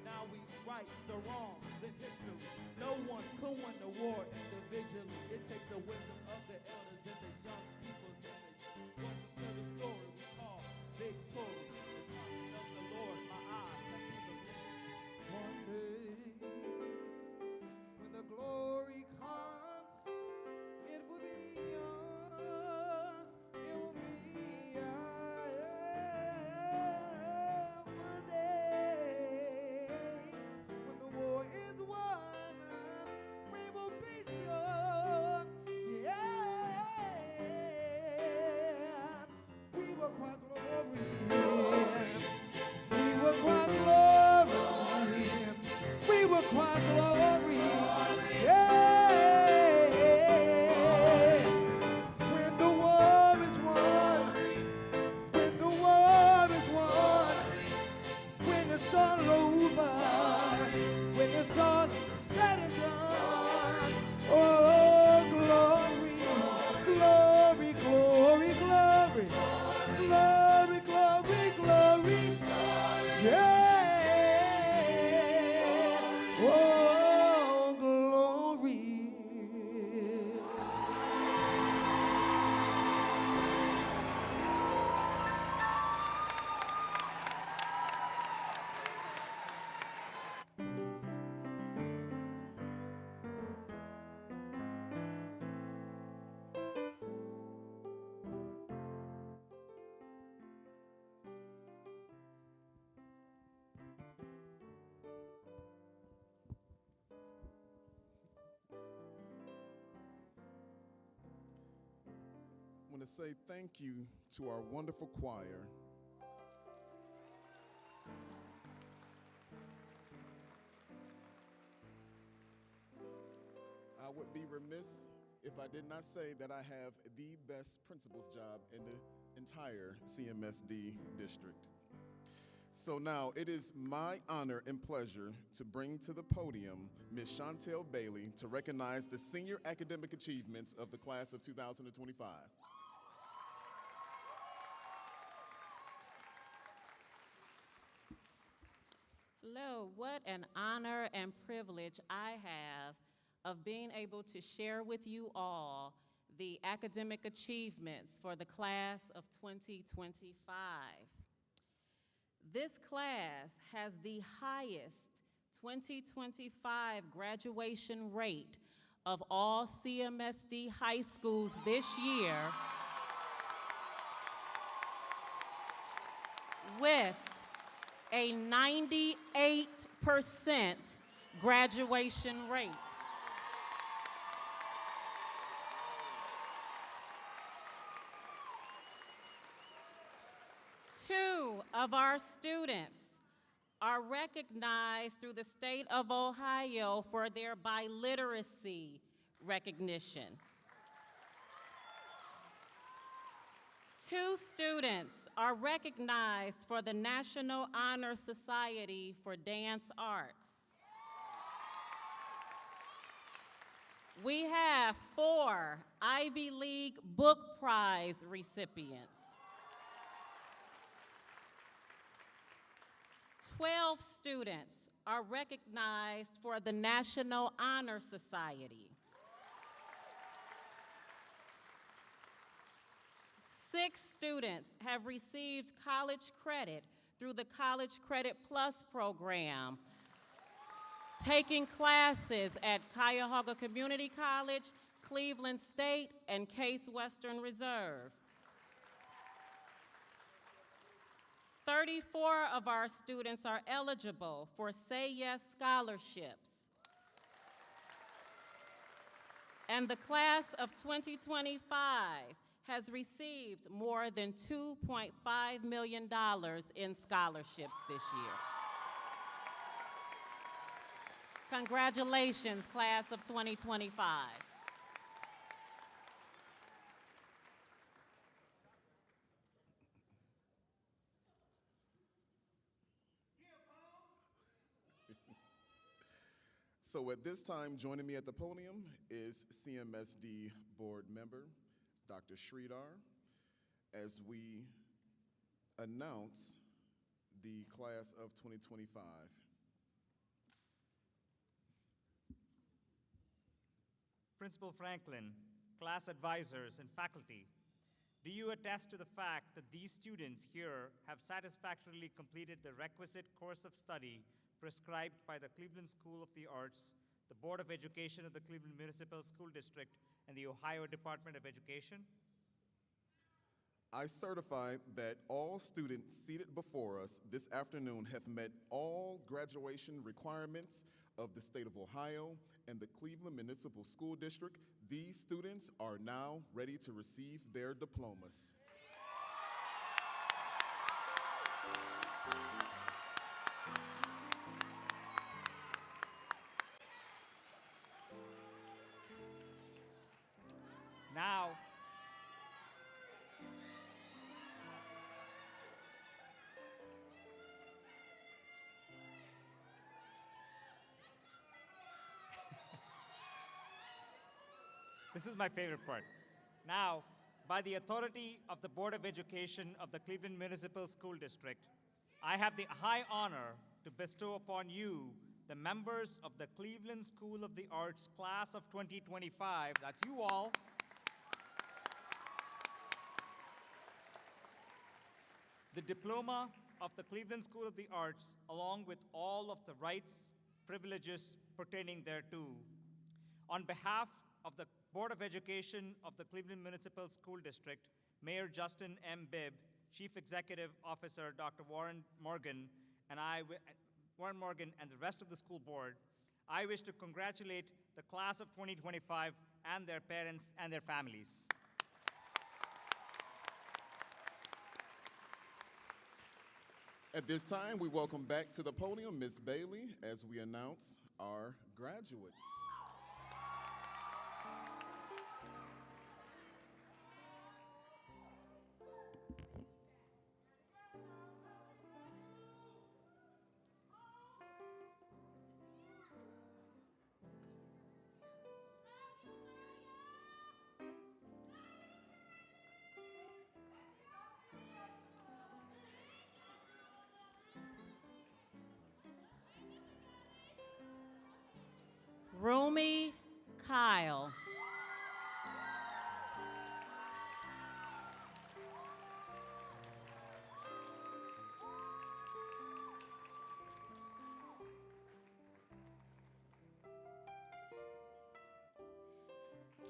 Now we right the wrongs in history. No one could win the war individually. It takes the wisdom of the elders and the young people's energy. Welcome to the story we call victory. The coming of the Lord, my eyes have seen the victory. One day, when the glory comes, it will be yours. It will be yours. One day, when the war is won, we will be sure. Yeah, we will cry glory. We will cry glory. We will cry glory. Yeah. When the war is won. When the war is won. When it's all over. When it's all said and done. Oh, glory. Glory, glory, glory. Glory, glory, glory. Yeah. Oh, glory. I want to say thank you to our wonderful choir. I would be remiss if I did not say that I have the best principal's job in the entire CMSD district. So now it is my honor and pleasure to bring to the podium Ms. Chantel Bailey to recognize the senior academic achievements of the class of 2025. Hello, what an honor and privilege I have of being able to share with you all the academic achievements for the class of 2025. This class has the highest 2025 graduation rate of all CMSD high schools this year, with a 98% graduation rate. Two of our students are recognized through the state of Ohio for their biliteracy recognition. Two students are recognized for the National Honor Society for Dance Arts. We have 4 Ivy League Book Prize recipients. 12 students are recognized for the National Honor Society. 6 students have received college credit through the College Credit Plus program, taking classes at Cuyahoga Community College, Cleveland State, and Case Western Reserve. 34 of our students are eligible for Say Yes scholarships. And the class of 2025 has received more than $2.5 million in scholarships this year. Congratulations, class of 2025. So at this time, joining me at the podium is CMSD board member, Dr. Sridhar, as we announce the class of 2025. Principal Franklin, class advisors, and faculty, do you attest to the fact that these students here have satisfactorily completed the requisite course of study prescribed by the Cleveland School of the Arts, the Board of Education of the Cleveland Municipal School District, and the Ohio Department of Education? I certify that all students seated before us this afternoon have met all graduation requirements of the state of Ohio and the Cleveland Municipal School District. These students are now ready to receive their diplomas. Now, this is my favorite part. Now, by the authority of the Board of Education of the Cleveland Municipal School District, I have the high honor to bestow upon you, the members of the Cleveland School of the Arts class of 2025, that's you all, the diploma of the Cleveland School of the Arts, along with all of the rights, privileges pertaining thereto. On behalf of the Board of Education of the Cleveland Municipal School District, Mayor Justin M. Bibb, Chief Executive Officer Dr. Warren Morgan, and the rest of the school board, I wish to congratulate the class of 2025 and their parents and their families. At this time, we welcome back to the podium Ms. Bailey as we announce our graduates. Rumi Kyle.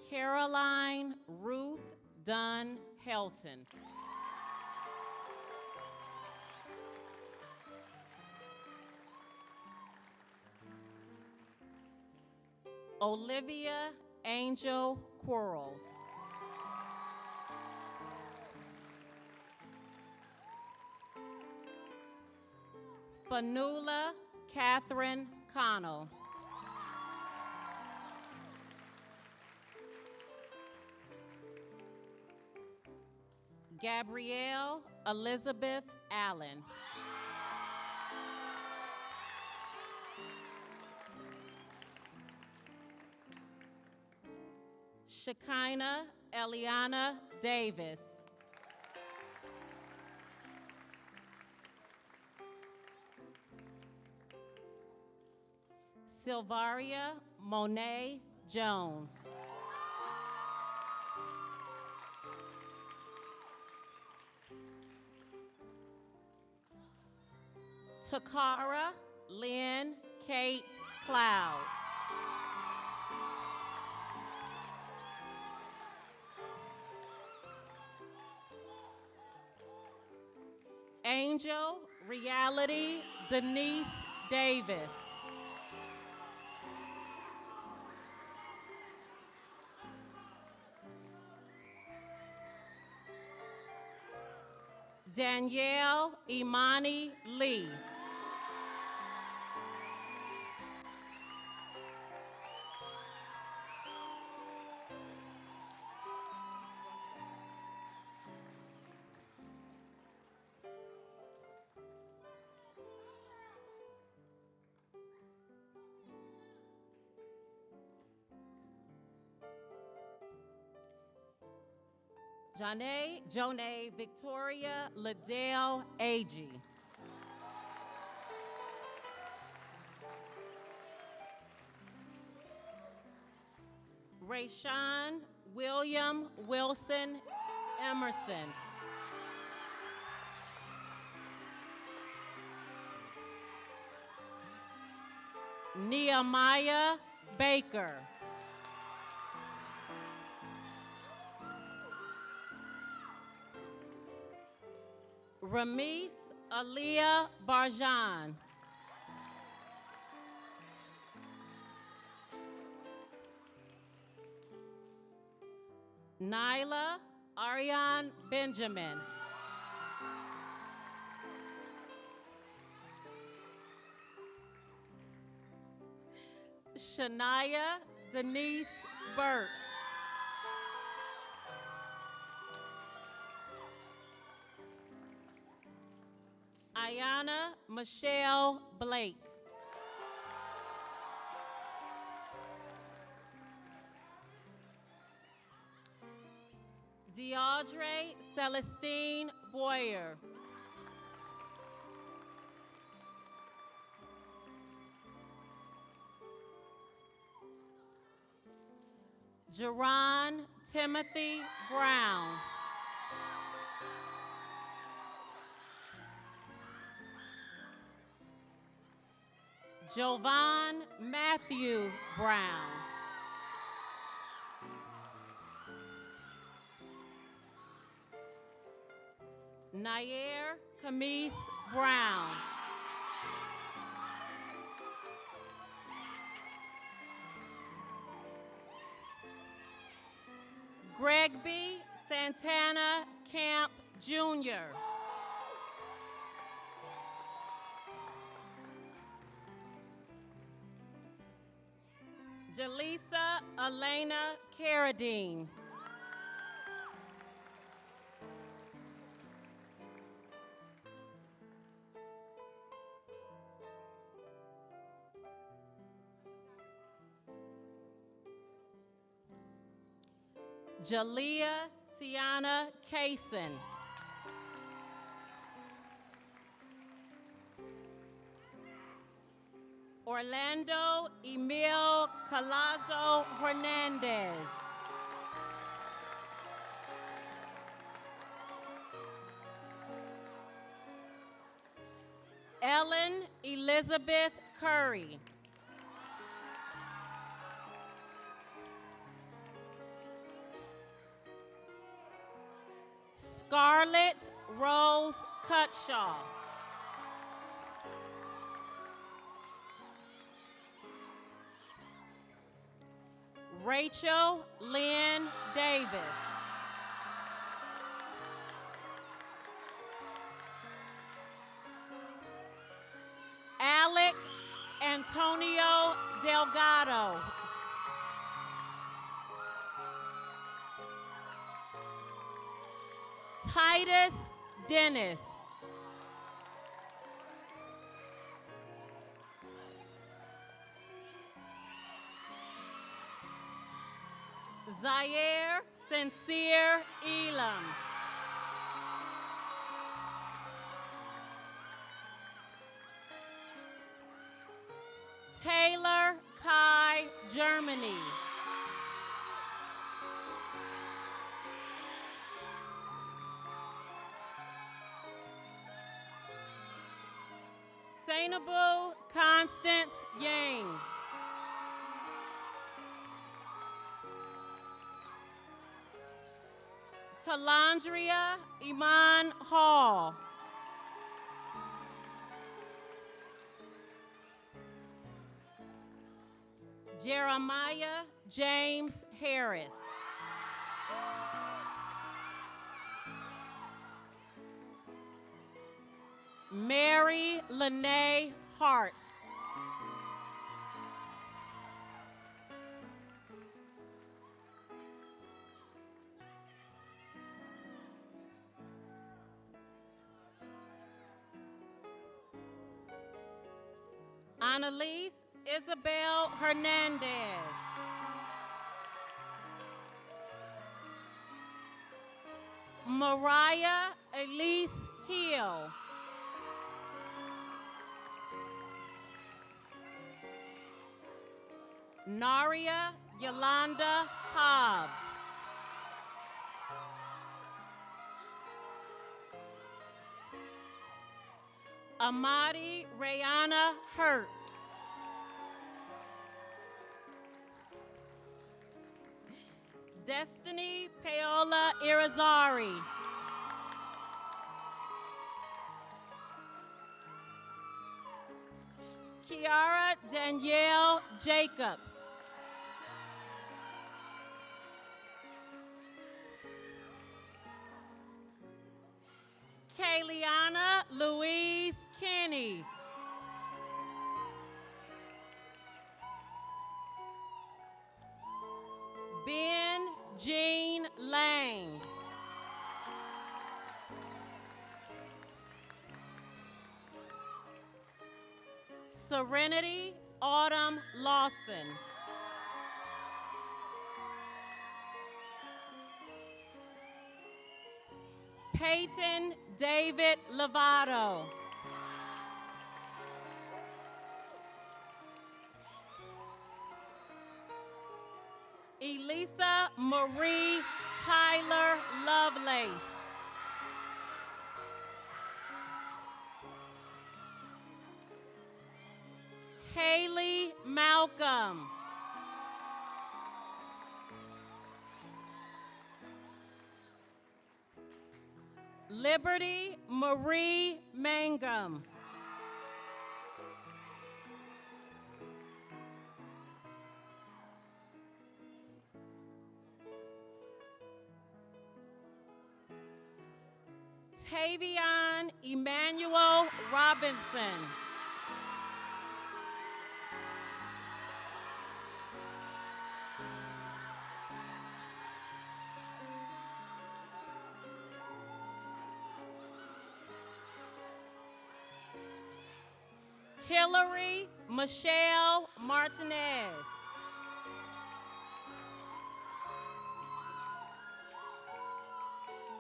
Caroline Ruth Dunn Helton. Olivia Angel Quarles. Fanula Catherine Connell. Gabrielle Elizabeth Allen. Shekinah Eliana Davis. Silvaria Monet Jones. Takara Lynn Kate Cloud. Angel Reality Denise Davis. Danielle Imani Lee. Jonay Victoria Liddell Agee. Rayshawn William Wilson Emerson. Nehemiah Baker. Ramis Aliyah Barjan. Nyla Ariane Benjamin. Shania Denise Burks. Ayana Michelle Blake. Deaudre Celestine Boyer. Jerron Timothy Brown. Jovan Matthew Brown. Nair Camise Brown. Gregby Santana Camp Jr. Jaleesa Elena Carradine. Jalea Sienna Kaysen. Orlando Emil Calazo Hernandez. Ellen Elizabeth Curry. Scarlett Rose Cutshaw. Rachel Lynn Davis. Alec Antonio Delgado. Titus Dennis. Zaire Sincere Elam. Taylor Kai Germany. Sainable Constance Yang. Talandria Iman Hall. Jeremiah James Harris. Mary Lene Hart. Annalise Isabel Hernandez. Mariah Elise Hill. Naria Yolanda Hobbs. Amadi Rayana Hurt. Destiny Paola Irizarry. Kiara Danielle Jacobs. Kayliana Louise Kenny. Ben Jean Lang. Serenity Autumn Lawson. Peyton David Lovato. Elisa Marie Tyler Lovelace. Haley Malcolm. Liberty Marie Mangum. Tavion Emmanuel Robinson. Hillary Michelle Martinez.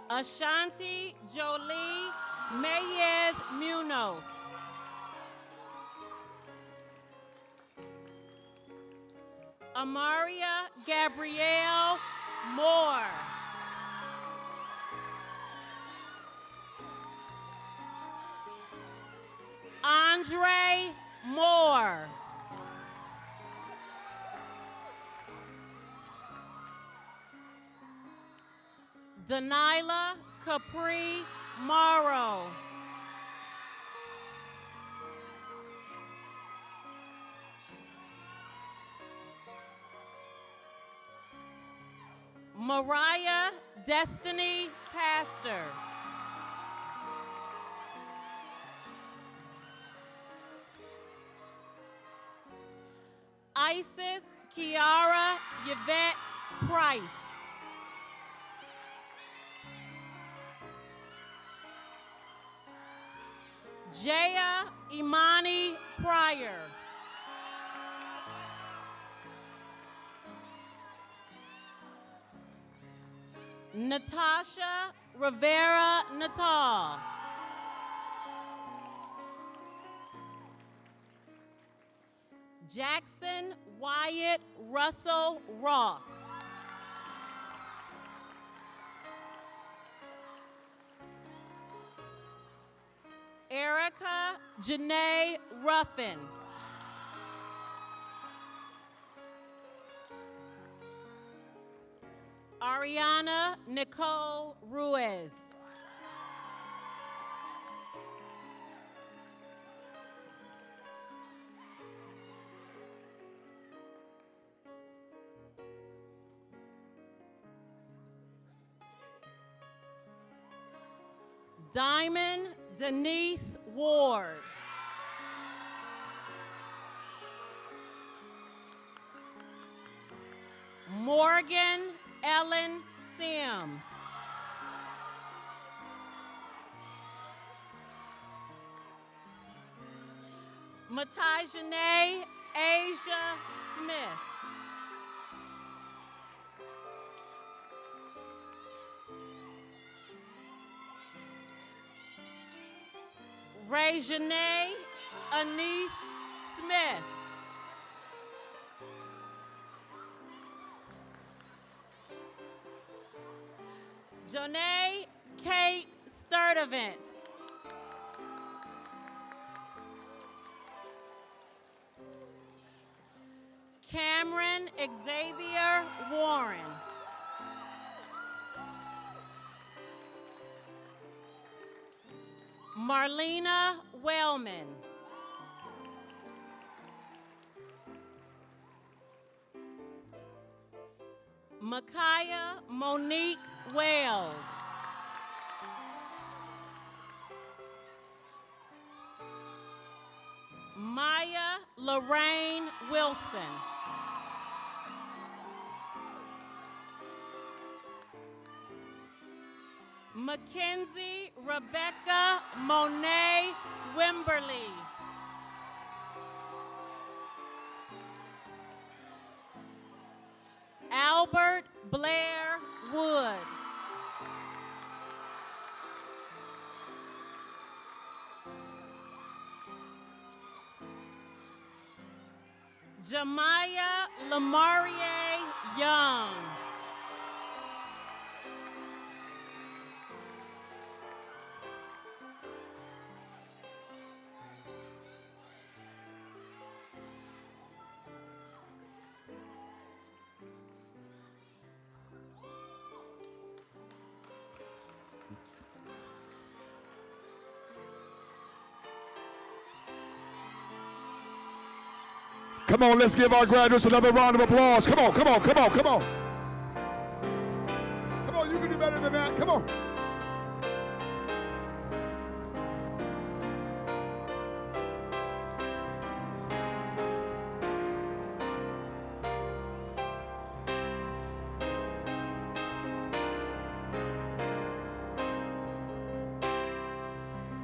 Ashanti Jolie Meyes Munoz. Amaria Gabrielle Moore. Andre Moore. Danila Capri Morrow. Mariah Destiny Pastor. Isis Kiara Yvette Price. Jaya Imani Pryor. Natasha Rivera Natal. Jackson Wyatt Russell Ross. Erica Janae Ruffin. Ariana Nicole Ruiz. Diamond Denise Ward. Morgan Ellen Sims. Matajane Asia Smith. Rejanae Anise Smith. Janae Kate Sturdivant. Cameron Xavier Warren. Marlena Wellman. Micaiah Monique Wells. Maya Lorraine Wilson. Mackenzie Rebecca Monet Wimberly. Albert Blair Wood. Jemiah Lamarie Young. Come on, let's give our graduates another round of applause. Come on, come on, come on, come on. Come on, you can do better than that. Come on.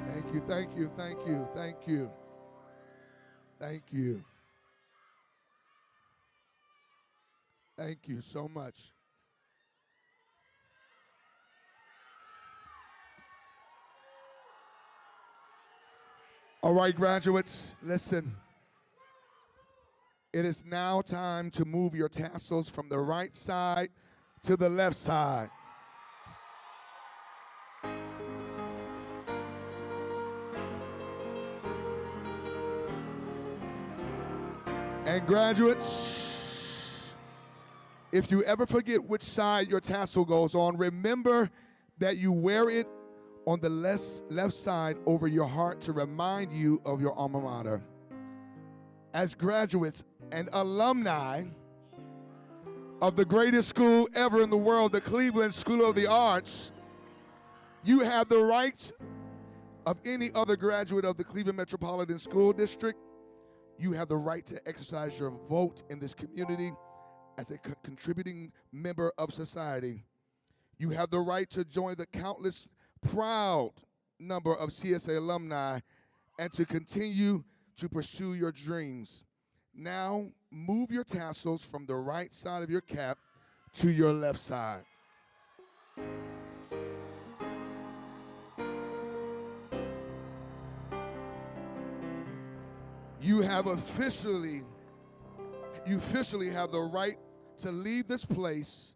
Thank you, thank you, thank you, thank you. Thank you. Thank you so much. All right, graduates, listen. It is now time to move your tassels from the right side to the left side. And graduates, if you ever forget which side your tassel goes on, remember that you wear it on the left side over your heart to remind you of your alma mater. As graduates and alumni of the greatest school ever in the world, the Cleveland School of the Arts, you have the rights of any other graduate of the Cleveland Metropolitan School District. You have the right to exercise your vote in this community as a contributing member of society. You have the right to join the countless proud number of CSA alumni and to continue to pursue your dreams. Now, move your tassels from the right side of your cap to your left side. You officially have the right to leave this place,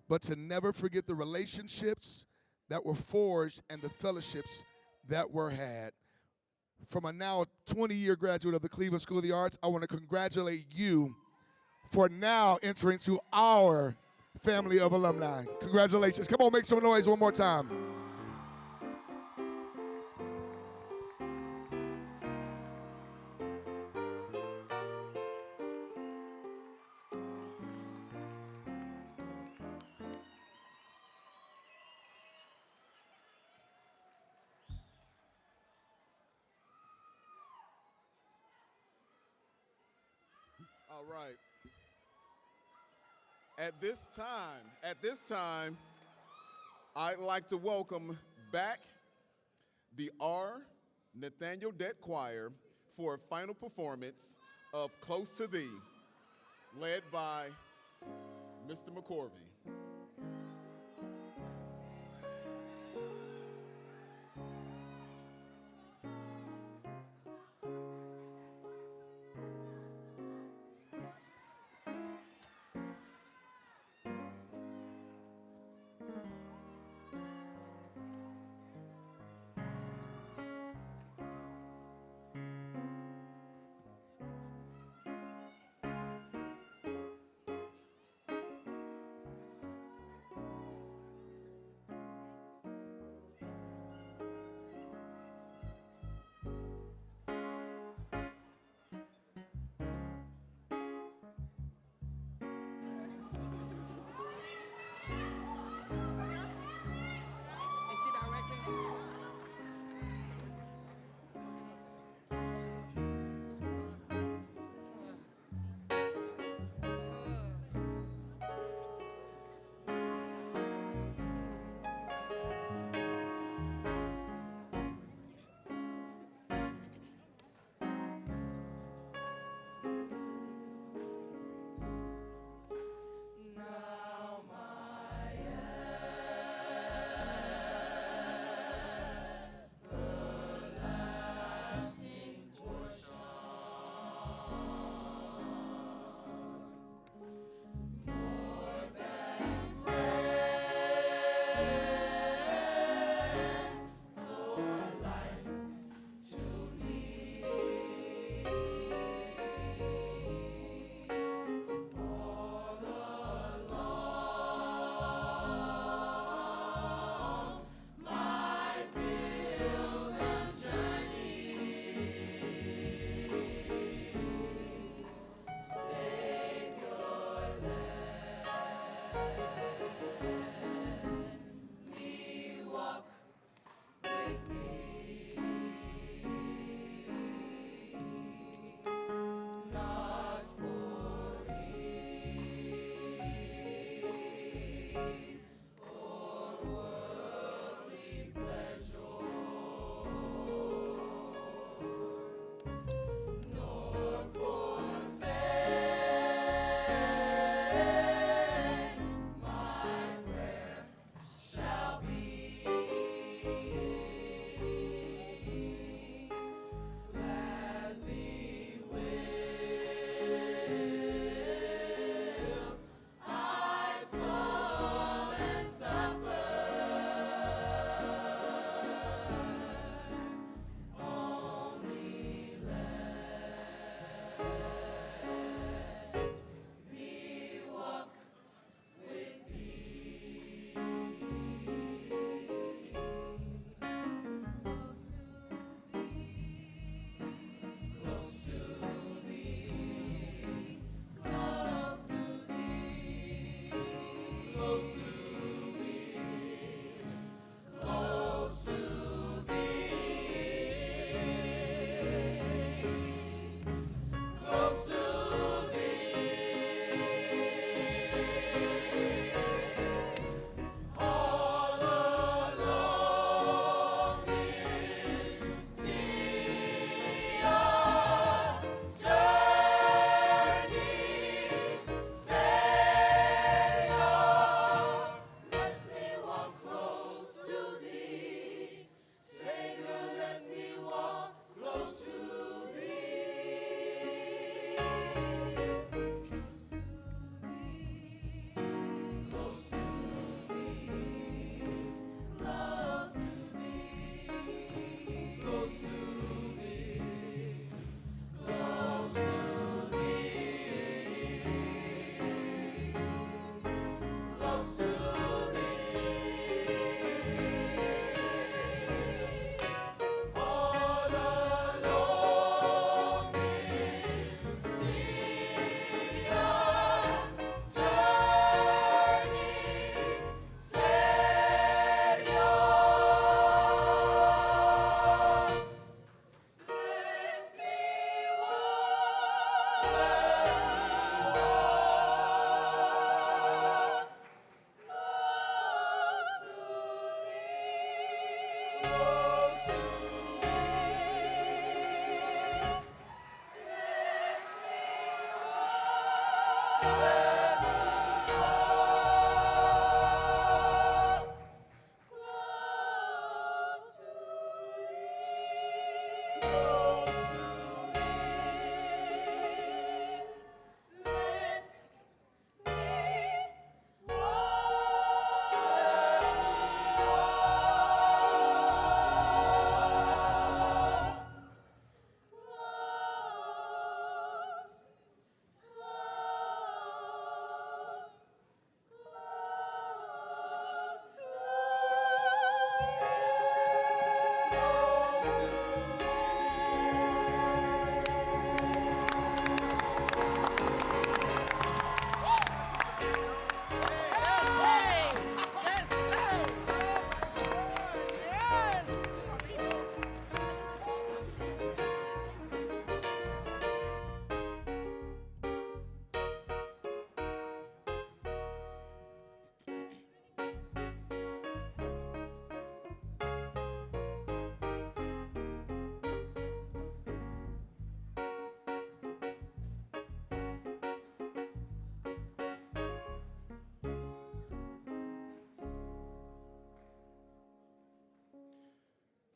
but to never forget the relationships that were forged and the fellowships that were had. From a now 20-year graduate of the Cleveland School of the Arts, I want to congratulate you for now entering to our family of alumni. Congratulations. Come on, make some noise one more time. All right. At this time, I'd like to welcome back the R. Nathaniel Dett Choir for a final performance of Close to Thee, led by Mr. McCorvey.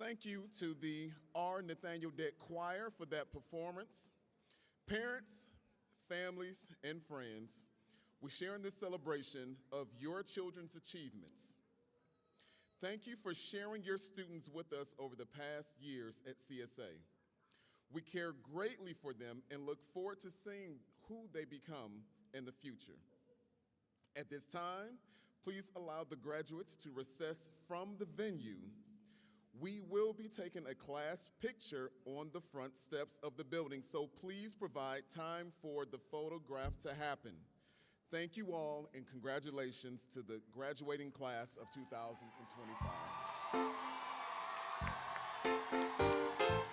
Thank you to the R. Nathaniel Deck Choir for that performance. Parents, families, and friends, we share in this celebration of your children's achievements. Thank you for sharing your students with us over the past years at CSA. We care greatly for them and look forward to seeing who they become in the future. At this time, please allow the graduates to recess from the venue. We will be taking a class picture on the front steps of the building, so please provide time for the photograph to happen. Thank you all, and congratulations to the graduating class of 2025.